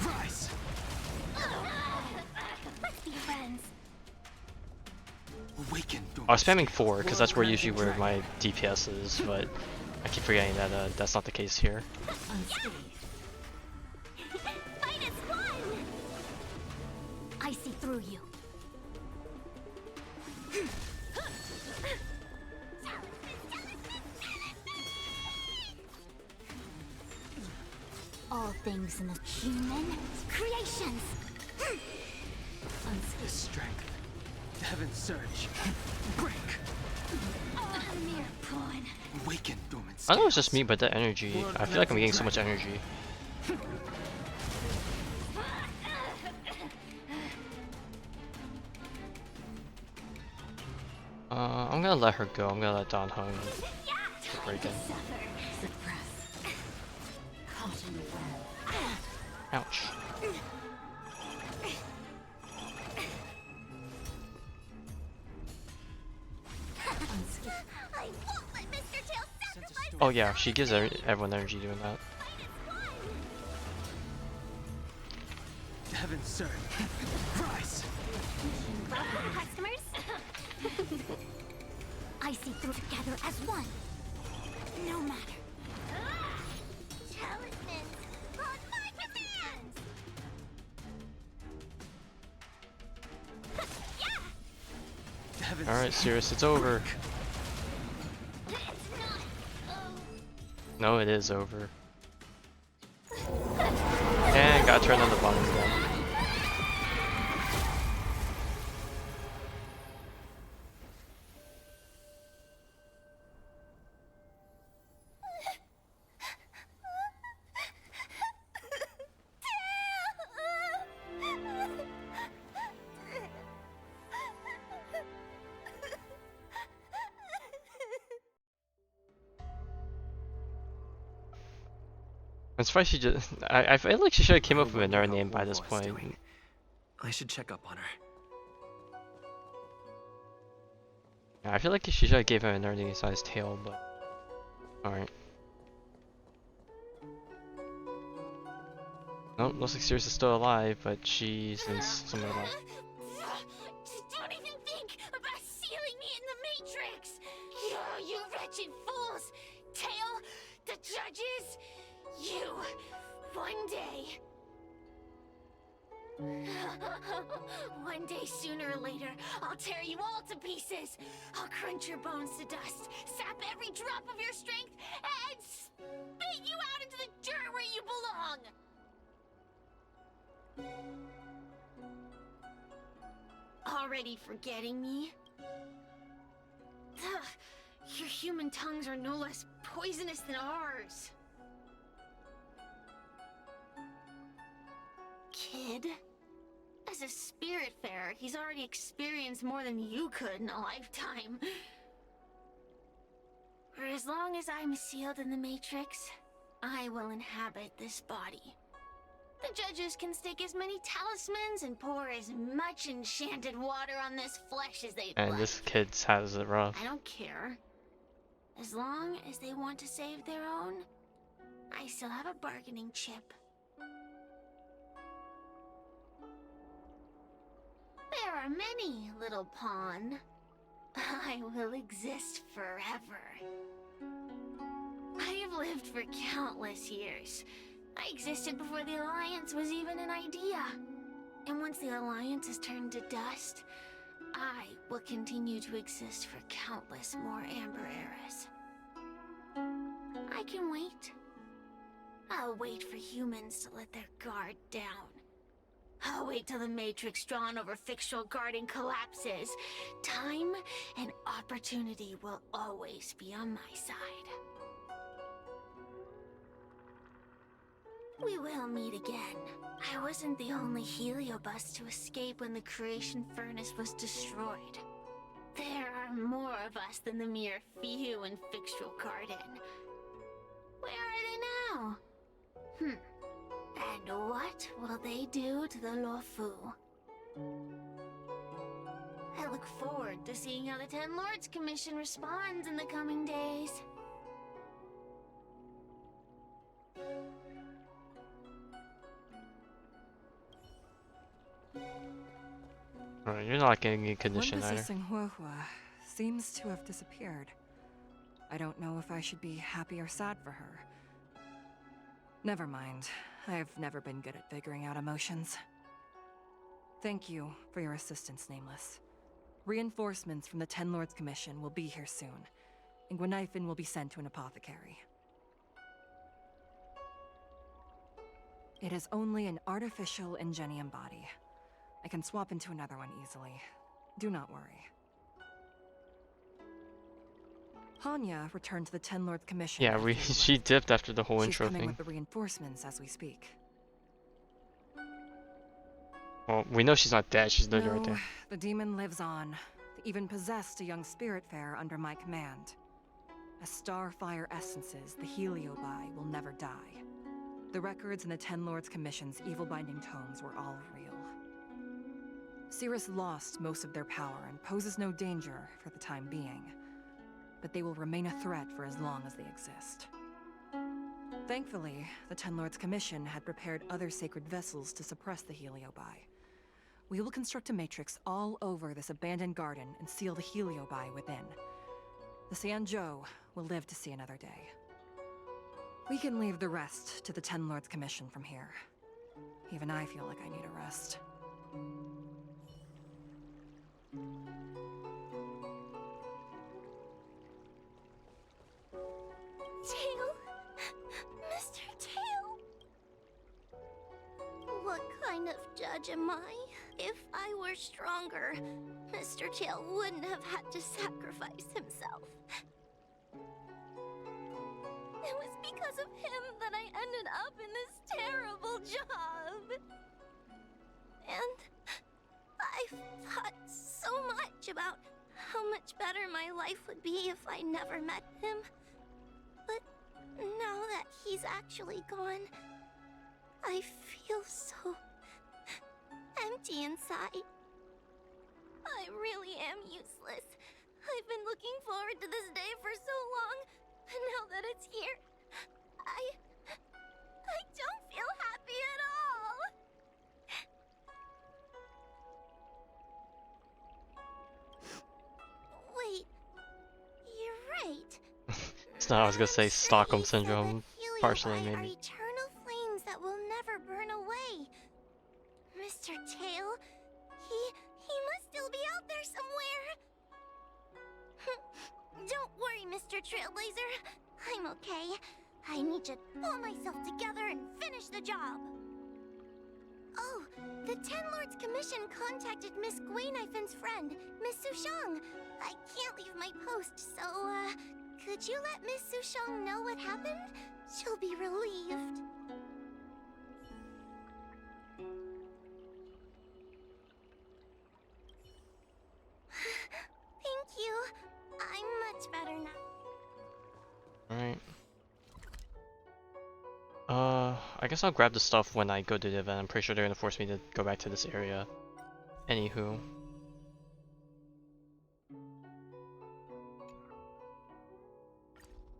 Rise. Let's be friends. Awaken. I was spamming 4 because that's usually where my DPS is, but I keep forgetting that that's not the case here. -1. I see through you. All things in the human creations. The strength. Heaven's surge. Break. A mere pawn. Awaken, dormant. I don't know if it's just me, but the energy. I feel like I'm getting so much energy. I'm gonna let her go. I'm gonna let Dan Heng break in. Ouch. I won't let Mr. Tail sacrifice... Oh yeah, she gives everyone energy doing that. Heaven's surge. Rise. Welcome, customers. I see through together as one. No matter. Alright, Sirius, it's over. No, it is over. And got turned on the bottom again. It's why she just. I feel like she should have came up with another name by this point. I should check up on her. Yeah, I feel like she should have gave him an earning sized tail, but. Alright. Nope, looks like Sirius is still alive, but she's in somewhere alive. Don't even think about sealing me in the Matrix! You wretched fools! Tail, the judges, you, one day. One day, sooner or later, I'll tear you all to pieces. I'll crunch your bones to dust, sap every drop of your strength, and spit you out into the dirt where you belong. Already forgetting me? Ugh, your human tongues are no less poisonous than ours. Kid? As a spiritfarer, he's already experienced more than you could in a lifetime. For as long as I'm sealed in the Matrix, I will inhabit this body. The judges can stake as many talismans and pour as much enchanted water on this flesh as they'd like. And this kid has it rough. I don't care. As long as they want to save their own, I still have a bargaining chip. There are many, little pawn. I will exist forever. I have lived for countless years. I existed before the Alliance was even an idea. And once the Alliance has turned to dust, I will continue to exist for countless more Amber eras. I can wait. I'll wait for humans to let their guard down. I'll wait till the Matrix drawn over Fictional Garden collapses. Time and opportunity will always be on my side. We will meet again. I wasn't the only heliobus to escape when the creation furnace was destroyed. There are more of us than the mere few in Fictional Garden. Where are they now? And what will they do to the Luofu? I look forward to seeing how the Ten Lords Commission responds in the coming days. Alright, you're not getting any condition either. Xianzhou seems to have disappeared. I don't know if I should be happy or sad for her. Never mind. I've never been good at figuring out emotions. Thank you for your assistance, Nameless. Reinforcements from the Ten Lords Commission will be here soon, and Guinaifen will be sent to an apothecary. It is only an artificial Ingenium body. I can swap into another one easily. Do not worry. Hanya returned to the Ten Lords Commission. Yeah, she dipped after the whole She's intro coming thing. with the reinforcements as we speak. Well, we know she's not dead, she's literally right No, there. the demon lives on. They even possessed a young spiritfarer under my command. As starfire essences, the Heliobi will never die. The records in the Ten Lords Commission's evil-binding tomes were all real. Cirrus lost most of their power and poses no danger for the time being. But they will remain a threat for as long as they exist. Thankfully, the Ten Lords Commission had prepared other sacred vessels to suppress the Heliobi. We will construct a matrix all over this abandoned garden and seal the Heliobi within. The Xianzhou will live to see another day. We can leave the rest to the Ten Lords Commission from here. Even I feel like I need a rest. judge am I? If I were stronger, Mr. Tail wouldn't have had to sacrifice himself. It was because of him that I ended up in this terrible job. And I've thought so much about how much better my life would be if I never met him. But now that he's actually gone, I feel so empty inside. I really am useless. I've been looking forward to this day for so long, and now that it's here, I don't feel happy at all. Wait, you're right. It's not, I was gonna say Sam Stockholm said that Syndrome, helioli partially are maybe. eternal flames that will never burn away. Mr. Tail, he must still be out there somewhere. Don't worry, Mr. Trailblazer. I'm okay. I need to pull myself together and finish the job. Oh, the Ten Lords Commission contacted Miss Guinaifen's friend, Miss Sushang. I can't leave my post, so, could you let Miss Sushang know what happened? She'll be relieved. Thank you. I'm much better now. Alright. I guess I'll grab the stuff when I go to the event. I'm pretty sure they're gonna force me to go back to this area. Anywho.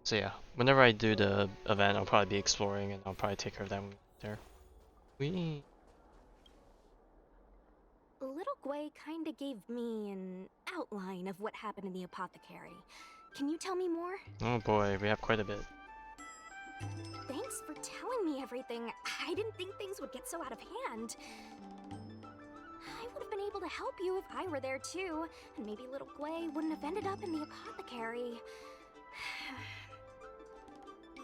So yeah, whenever I do the event, I'll probably be exploring and I'll probably take care of that when we're there. We. Little Gwei kinda gave me an outline of what happened in the apothecary. Can you tell me more? Oh boy, we have quite a bit. Thanks for telling me everything. I didn't think things would get so out of hand. I would have been able to help you if I were there too, and maybe little Gwei wouldn't have ended up in the apothecary.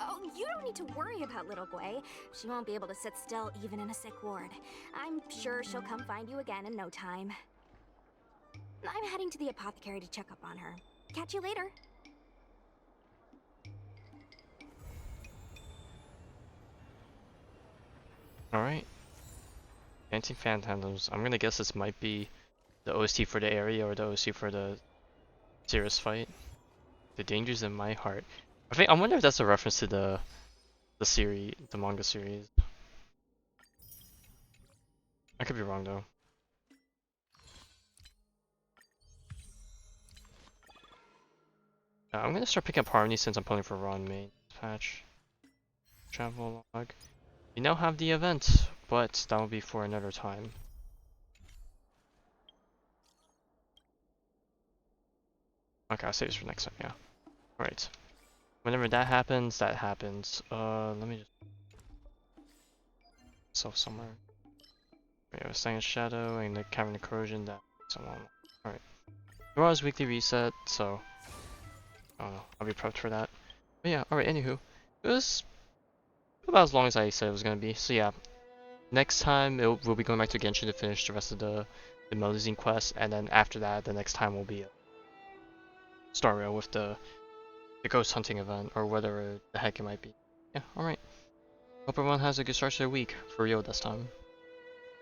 Oh, you don't need to worry about little Gwei. She won't be able to sit still even in a sick ward. I'm sure she'll come find you again in no time. I'm heading to the apothecary to check up on her. Catch you later. Alright. Dancing Phantoms. I'm gonna guess this might be the OST for the area or the OST for the serious fight. The Dangers in My Heart. I wonder if that's a reference to the series, the manga series. I could be wrong though. I'm gonna start picking up Harmony since I'm pulling for Ron main patch. Travel log. We now have the event, but that will be for another time. Okay, I'll save this for next time, yeah. Alright. Whenever that happens, that happens. Let me just... Self somewhere. We have a Stag's Shadow and the Cavern of Corrosion, that... Alright. Tomorrow's weekly reset, so... I don't know, I'll be prepped for that. But yeah, alright, anywho. It was... about as long as I said it was gonna be, so yeah. Next time, we'll be going back to Genshin to finish the rest of the Melusine quest, and then after that, the next time will be a Star Rail with the ghost hunting event, or whatever the heck it might be. Yeah, alright. Hope everyone has a good start to their week, for real this time.